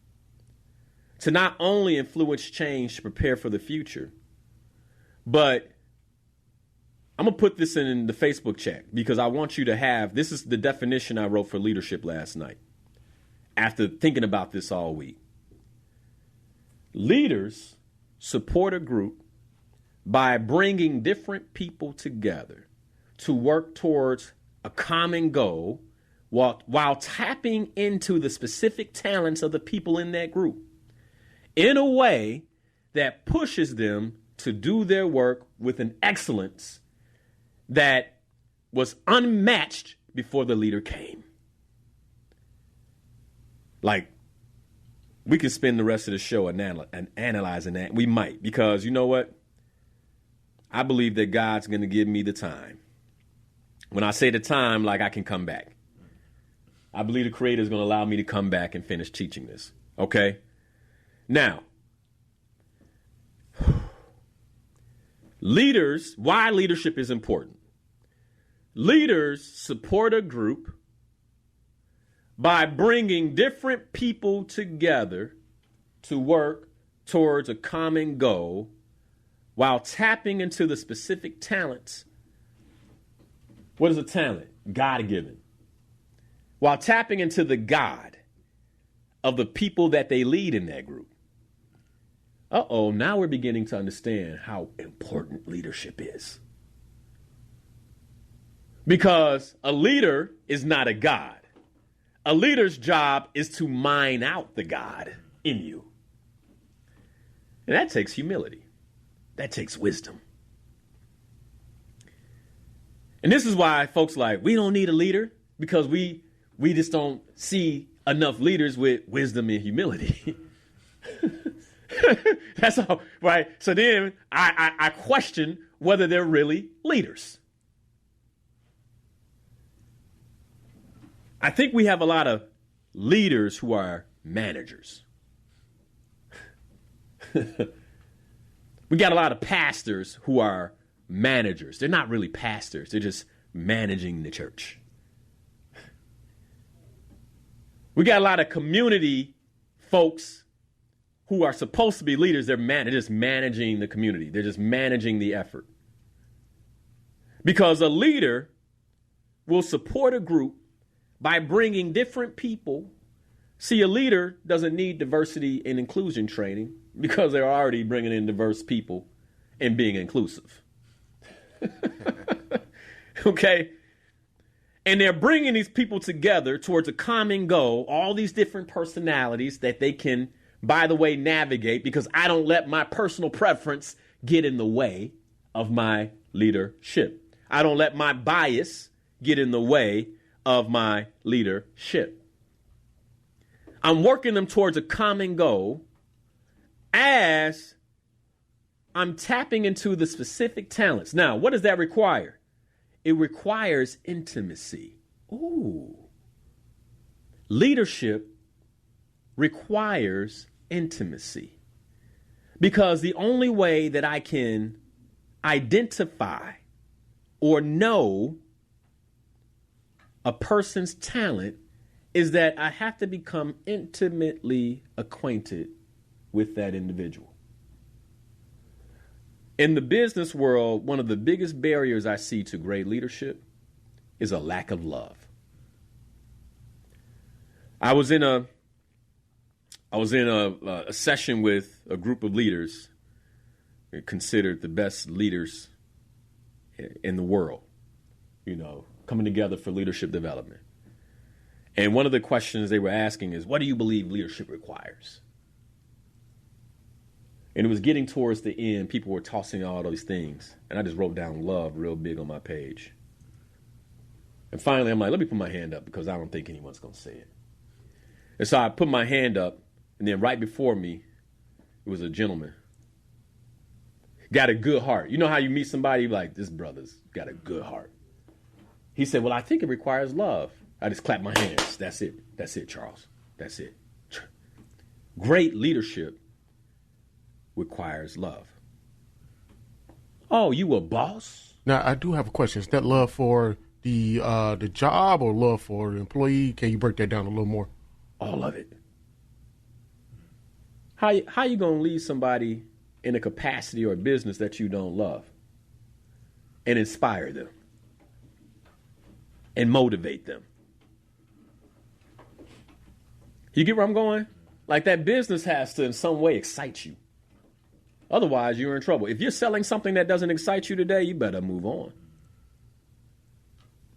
to not only influence change to prepare for the future, but I'm going to put this in the Facebook chat because I want you to have, this is the definition I wrote for leadership last night after thinking about this all week. Leaders support a group by bringing different people together to work towards a common goal while tapping into the specific talents of the people in that group in a way that pushes them to do their work with an excellence that was unmatched before the leader came. Like, we can spend the rest of the show analyzing that. We might, because you know what? I believe that God's going to give me the time. When I say the time, like I can come back. I believe the Creator is going to allow me to come back and finish teaching this. Okay? Now, leaders, why leadership is important. Leaders support a group by bringing different people together to work towards a common goal while tapping into the specific talents. What is a talent? God-given. While tapping into the God of the people that they lead in that group. Now we're beginning to understand how important leadership is. Because a leader is not a God. A leader's job is to mine out the God in you. And that takes humility. That takes wisdom. And this is why folks like, we don't need a leader, because we just don't see enough leaders with wisdom and humility. That's all, right? So then I question whether they're really leaders. I think we have a lot of leaders who are managers. We got a lot of pastors who are managers. They're not really pastors. They're just managing the church. We got a lot of community folks who are supposed to be leaders. They're just managing the community. They're just managing the effort. Because a leader will support a group by bringing different people. See, a leader doesn't need diversity and inclusion training because they're already bringing in diverse people and being inclusive. Okay? And they're bringing these people together towards a common goal, all these different personalities that they can, by the way, navigate, because I don't let my personal preference get in the way of my leadership. I don't let my bias get in the way of my leadership. I'm working them towards a common goal as I'm tapping into the specific talents. Now, what does that require? It requires intimacy. Ooh. Leadership requires intimacy. Because the only way that I can identify or know a person's talent is that I have to become intimately acquainted with that individual. In the business world, one of the biggest barriers I see to great leadership is a lack of love. I was in a session with a group of leaders considered the best leaders in the world, coming together for leadership development. And one of the questions they were asking is, what do you believe leadership requires? And it was getting towards the end. People were tossing all those things. And I just wrote down love real big on my page. And finally, I'm like, let me put my hand up because I don't think anyone's going to say it. And so I put my hand up. And then right before me, it was a gentleman. Got a good heart. You know how you meet somebody like, this brother's got a good heart. He said, well, I think it requires love. I just clapped my hands. That's it. That's it, Charles. That's it. Great leadership requires love. Oh, you a boss? Now, I do have a question. Is that love for the job or love for the employee? Can you break that down a little more? All of it. How you going to lead somebody in a capacity or a business that you don't love and inspire them and motivate them? You get where I'm going? Like that business has to in some way excite you. Otherwise, you're in trouble. If you're selling something that doesn't excite you today, you better move on.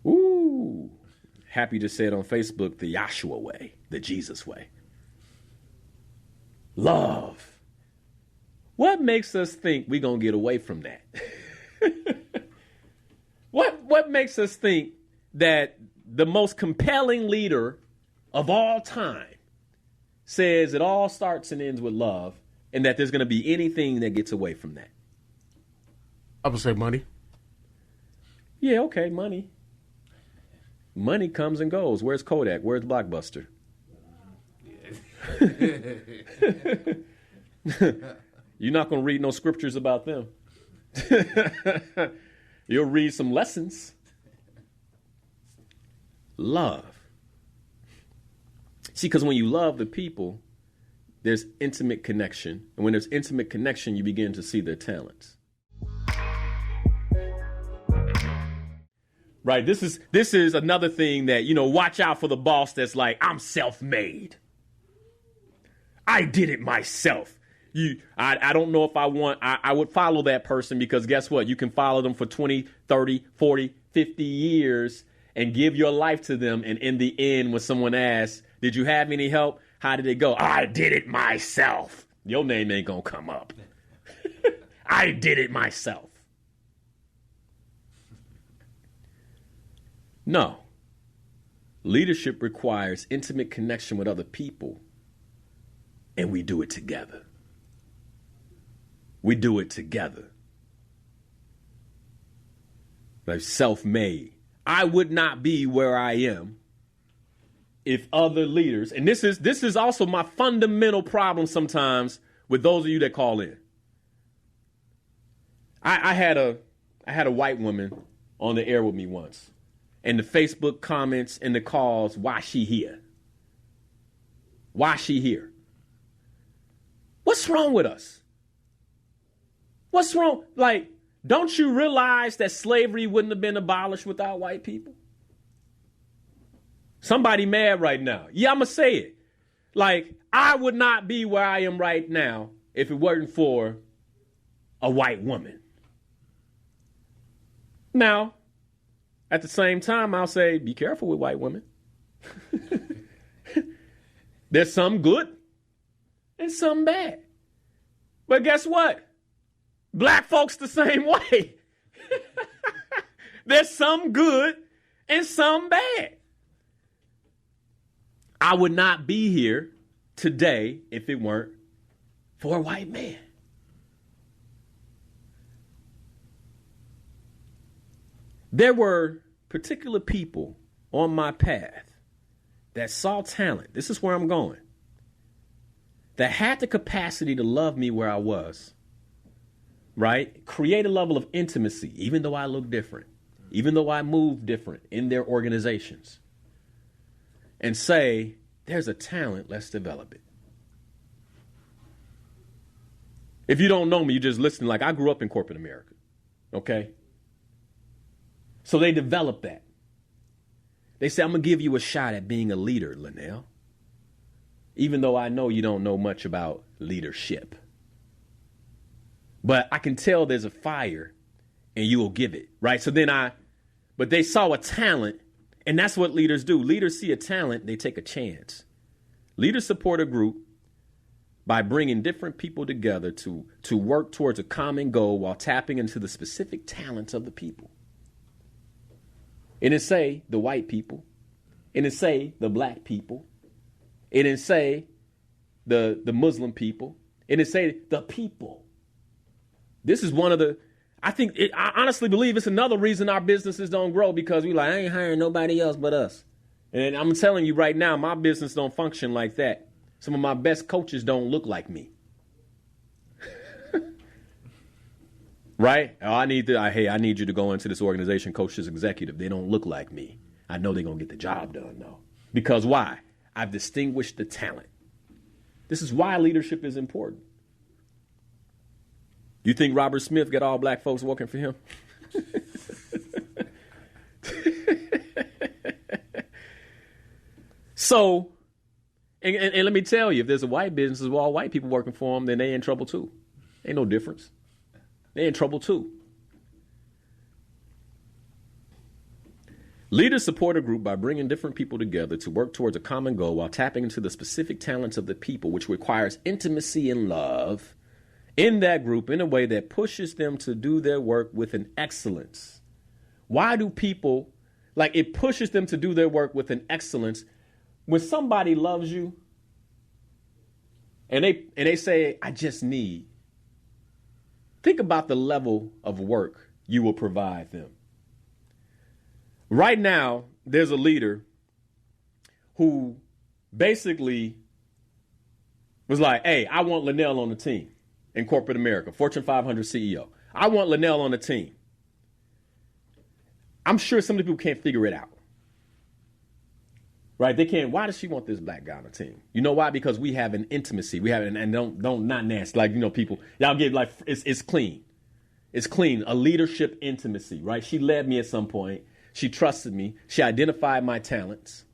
Ooh. Happy to say it on Facebook, the Yahshua way, the Jesus way. Love. What makes us think we're going to get away from that? What makes us think that the most compelling leader of all time says it all starts and ends with love, and that there's going to be anything that gets away from that? I would say money. Yeah, okay, money. Money comes and goes. Where's Kodak? Where's Blockbuster? You're not going to read no scriptures about them. You'll read some lessons. Love. See, because when you love the people, there's intimate connection. And when there's intimate connection, you begin to see their talents. Right. This is another thing that, watch out for the boss that's like, I'm self-made. I did it myself. I don't know if I would follow that person, because guess what? You can follow them for 20, 30, 40, 50 years and give your life to them. And in the end, when someone asks, did you have any help? How did it go? I did it myself. Your name ain't going to come up. I did it myself. No. Leadership requires intimate connection with other people, and we do it together. We do it together. Like self-made. I would not be where I am if other leaders, and this is also my fundamental problem sometimes with those of you that call in. I had a white woman on the air with me once, and the Facebook comments and the calls, why she here? Why she here? What's wrong with us? What's wrong? Like, don't you realize that slavery wouldn't have been abolished without white people? Somebody mad right now. Yeah, I'm going to say it. Like, I would not be where I am right now if it weren't for a white woman. Now, at the same time, I'll say, be careful with white women. There's some good and some bad. But guess what? Black folks the same way. There's some good and some bad. I would not be here today if it weren't for a white man. There were particular people on my path that saw talent. This is where I'm going. That had the capacity to love me where I was. Right? Create a level of intimacy, even though I look different, even though I move different in their organizations. And say, there's a talent, let's develop it. If you don't know me, you just listen. Like, I grew up in corporate America. Okay? So they developed that. They say, I'm going to give you a shot at being a leader, Linnell. Even though I know you don't know much about leadership. But I can tell there's a fire and you will give it. Right? So then but they saw a talent And that's what leaders do. Leaders see a talent, they take a chance. Leaders support a group by bringing different people together to work towards a common goal while tapping into the specific talents of the people. It didn't say the white people. It didn't say the black people. It didn't say the Muslim people. It didn't say the people. This is one of the, I honestly believe it's another reason our businesses don't grow, because we like, I ain't hiring nobody else but us. And I'm telling you right now, my business don't function like that. Some of my best coaches don't look like me. Right? Oh, I need you to go into this organization, coach this executive. They don't look like me. I know they're going to get the job done, though. Because why? I've distinguished the talent. This is why leadership is important. You think Robert Smith got all black folks working for him? So, and let me tell you, if there's a white business with all white people working for them, then they in trouble too. Ain't no difference. They in trouble too. Leaders support a group by bringing different people together to work towards a common goal while tapping into the specific talents of the people, which requires intimacy and love in that group in a way that pushes them to do their work with an excellence. Why do people, like, it pushes them to do their work with an excellence? When somebody loves you and they say, I just need, think about the level of work you will provide them. Right now, there's a leader who basically was like, hey, I want Linnell on the team in corporate America, Fortune 500 CEO. I want Linnell on the team. I'm sure some of the people can't figure it out. Right? They can't. Why does she want this black guy on the team? You know why? Because we have an intimacy. We have an, and don't not nasty. Like, you know, people, y'all get like, it's clean. It's clean. A leadership intimacy, right? She led me at some point. She trusted me. She identified my talents.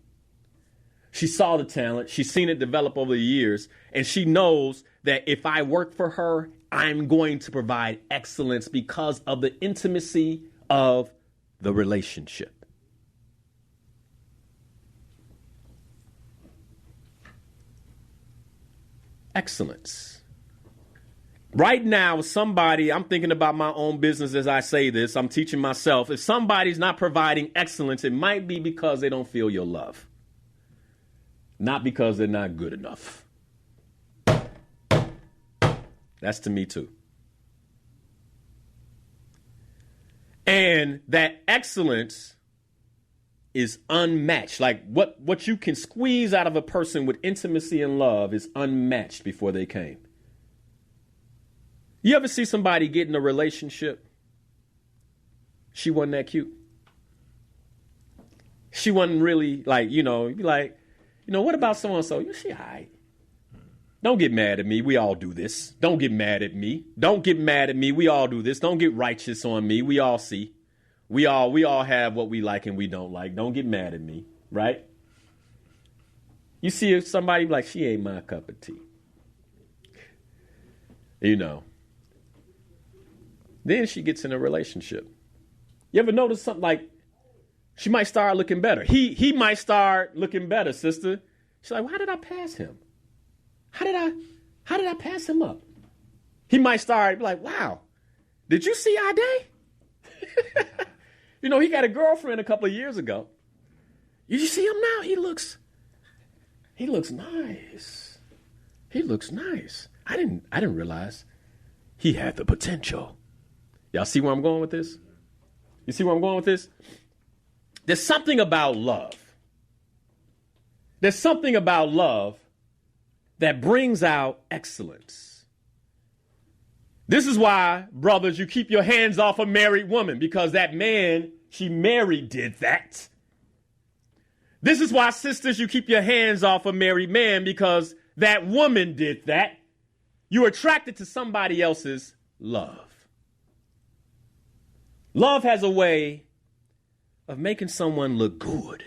She saw the talent. She's seen it develop over the years. And she knows that if I work for her, I'm going to provide excellence because of the intimacy of the relationship. Excellence. Right now, somebody, I'm thinking about my own business as I say this. I'm teaching myself. If somebody's not providing excellence, it might be because they don't feel your love. Not because they're not good enough. That's to me too. And that excellence is unmatched. Like what you can squeeze out of a person with intimacy and love is unmatched before they came. You ever see somebody get in a relationship? She wasn't that cute. She wasn't really like, you know, you be like, you know, what about so-and-so? You see, all right. Don't get mad at me. We all do this. Don't get mad at me. Don't get mad at me. We all do this. Don't get righteous on me. We all see. We all have what we like and we don't like. Don't get mad at me, right? You see somebody like, she ain't my cup of tea. You know. Then she gets in a relationship. You ever notice something like she might start looking better? He might start looking better, sister. She's like, why did I pass him? How did I pass him up? He might start like, wow, did you see our day? You know, he got a girlfriend a couple of years ago. You see him now? He looks nice. He looks nice. I didn't realize he had the potential. Y'all see where I'm going with this? You see where I'm going with this? There's something about love. There's something about love that brings out excellence. This is why, brothers, you keep your hands off a married woman, because that man she married did that. This is why, sisters, you keep your hands off a married man, because that woman did that. You're attracted to somebody else's love. Love has a way of making someone look good.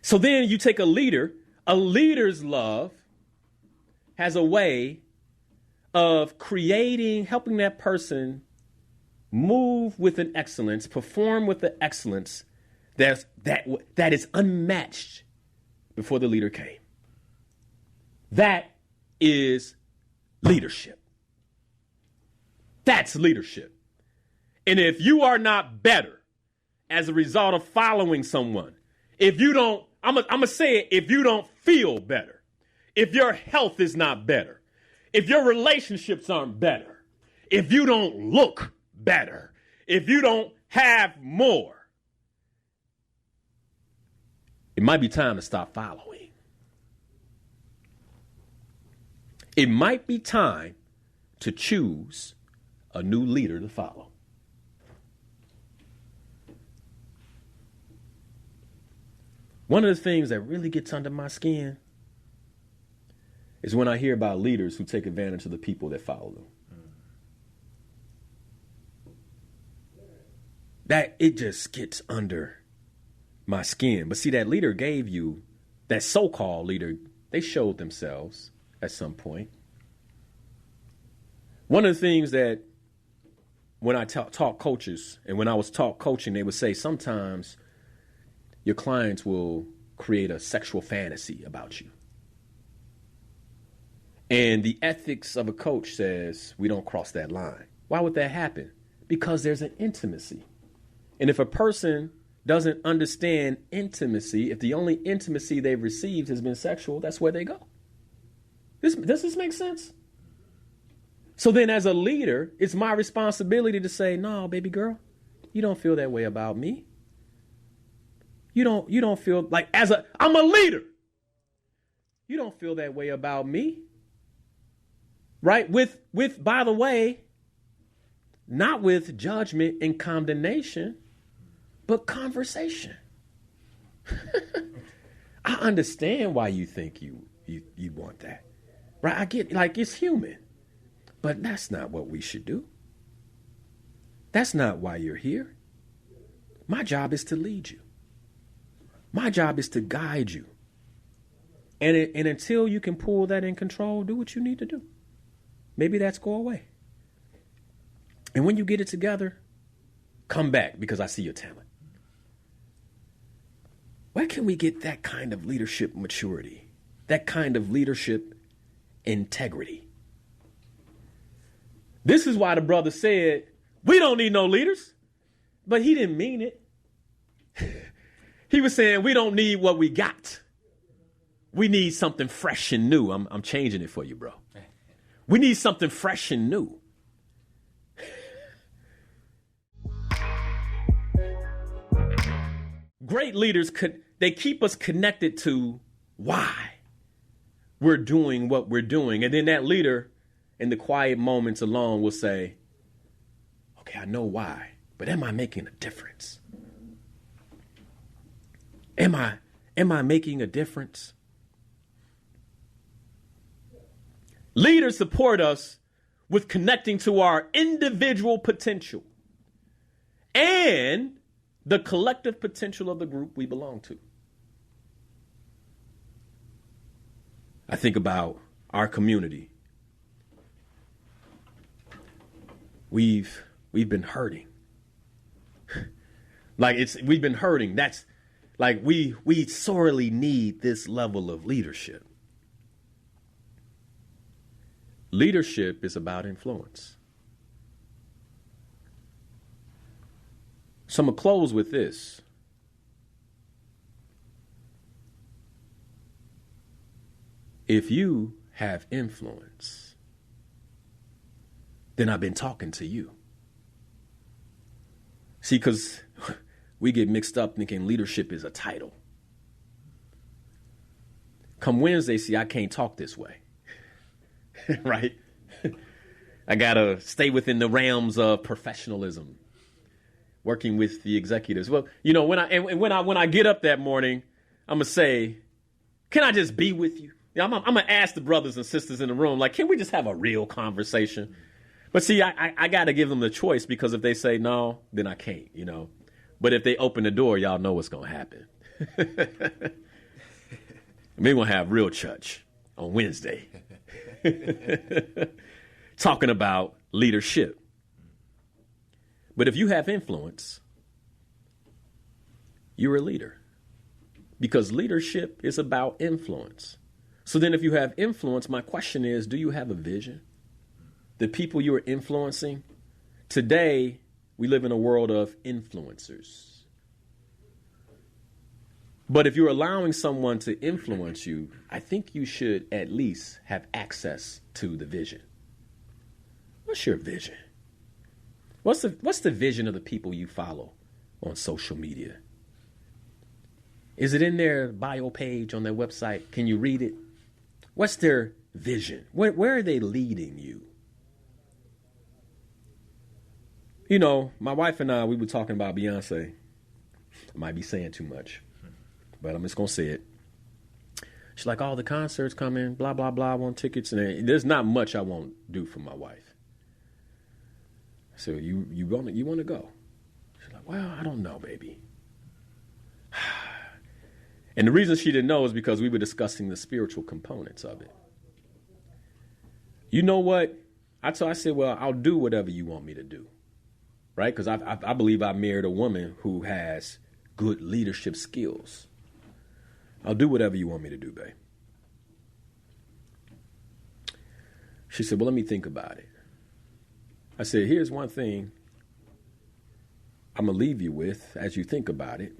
So then you take a leader's love has a way of helping that person move with an excellence, perform with the excellence that is unmatched before the leader came. That is leadership. That's leadership. And if you are not better as a result of following someone, if you don't, I'm going to say it, if you don't feel better, if your health is not better, if your relationships aren't better, if you don't look better, if you don't have more, it might be time to stop following. It might be time to choose a new leader to follow. One of the things that really gets under my skin is when I hear about leaders who take advantage of the people that follow them. That it just gets under my skin. But see, that leader gave you, that so-called leader, they showed themselves at some point. One of the things that when I taught coaches and when I was taught coaching, they would say sometimes your clients will create a sexual fantasy about you. And the ethics of a coach says we don't cross that line. Why would that happen? Because there's an intimacy. And if a person doesn't understand intimacy, if the only intimacy they've received has been sexual, that's where they go. Does this make sense? So then as a leader, it's my responsibility to say, no, baby girl, you don't feel that way about me. You don't feel like I'm a leader. You don't feel that way about me. Right? With, by the way, not with judgment and condemnation, but conversation. I understand why you think you want that. Right? I get, like, it's human. But that's not what we should do. That's not why you're here. My job is to lead you. My job is to guide you. And until you can pull that in control, do what you need to do. Maybe that's go away. And when you get it together, come back because I see your talent. Where can we get that kind of leadership maturity? That kind of leadership integrity? This is why the brother said, we don't need no leaders. But he didn't mean it. He was saying we don't need what we got. We need something fresh and new. I'm changing it for you, bro. We need something fresh and new. Great leaders, they keep us connected to why we're doing what we're doing. And then that leader in the quiet moments alone will say, okay, I know why, but am I making a difference? Am I making a difference? Leaders support us with connecting to our individual potential and the collective potential of the group we belong to. I think about our community. We've been hurting. We've been hurting. That's like we sorely need this level of leadership. Leadership is about influence. So I'm going to close with this. If you have influence, then I've been talking to you. See, because we get mixed up thinking leadership is a title. Come Wednesday, see, I can't talk this way. Right? I got to stay within the realms of professionalism, working with the executives. Well, you know, when I get up that morning, I'm going to say, can I just be with you? I'm going to ask the brothers and sisters in the room, like, can we just have a real conversation? But see, I got to give them the choice, because if they say no, then I can't, you know. But if they open the door, y'all know what's going to happen. We're going to have real church on Wednesday. Talking about leadership. But if you have influence, you're a leader. Because leadership is about influence. So then if you have influence, my question is, do you have a vision? The people you are influencing? Today, we live in a world of influencers. But if you're allowing someone to influence you, I think you should at least have access to the vision. What's your vision? What's the vision of the people you follow on social media? Is it in their bio page on their website? Can you read it? What's their vision? Where are they leading you? You know, my wife and I, we were talking about Beyonce. I might be saying too much, but I'm just going to say it. She's like, oh, the concert's coming, blah, blah, blah, I want tickets. And there's not much I won't do for my wife. So you want to go? She's like, well, I don't know, baby. And the reason she didn't know is because we were discussing the spiritual components of it. You know what? I said, well, I'll do whatever you want me to do. Right? Because I believe I married a woman who has good leadership skills. I'll do whatever you want me to do, babe. She said, well, let me think about it. I said, here's one thing I'm going to leave you with as you think about it.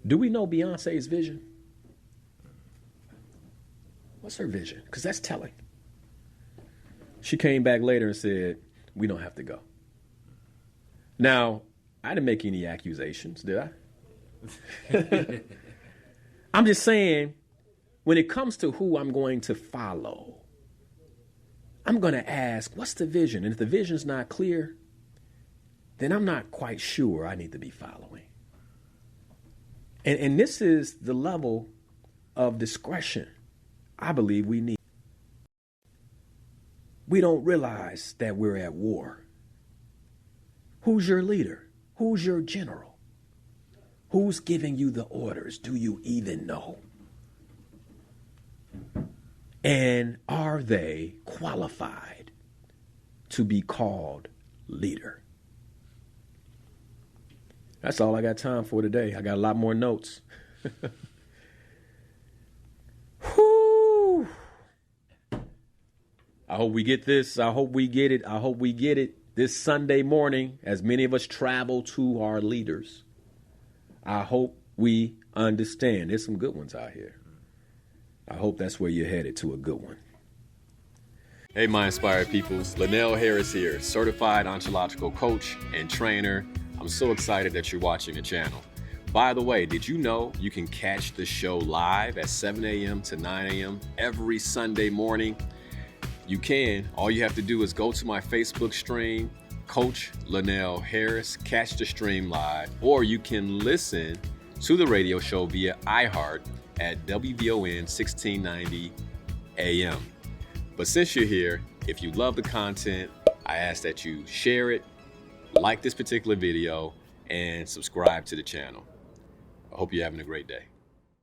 Do we know Beyonce's vision? What's her vision? Because that's telling. She came back later and said, we don't have to go. Now, I didn't make any accusations, did I? I'm just saying, when it comes to who I'm going to follow, I'm going to ask, what's the vision? And if the vision's not clear, then I'm not quite sure I need to be following. And this is the level of discretion I believe we need. We don't realize that we're at war. Who's your leader? Who's your general? Who's giving you the orders? Do you even know? And are they qualified to be called leader? That's all I got time for today. I got a lot more notes. Whew. I hope we get this. I hope we get it. I hope we get it this Sunday morning as many of us travel to our leaders. I hope we understand. There's some good ones out here. I hope that's where you're headed, to a good one. Hey, my inspired peoples. Linnell Harris here, certified ontological coach and trainer. I'm so excited that you're watching the channel. By the way, did you know you can catch the show live at 7 a.m. to 9 a.m. every Sunday morning? You can. All you have to do is go to my Facebook stream, Coach Linnell Harris, catch the stream live, or you can listen to the radio show via iHeart at WVON 1690 AM. But since you're here, if you love the content, I ask that you share it, like this particular video, and subscribe to the channel. I hope you're having a great day.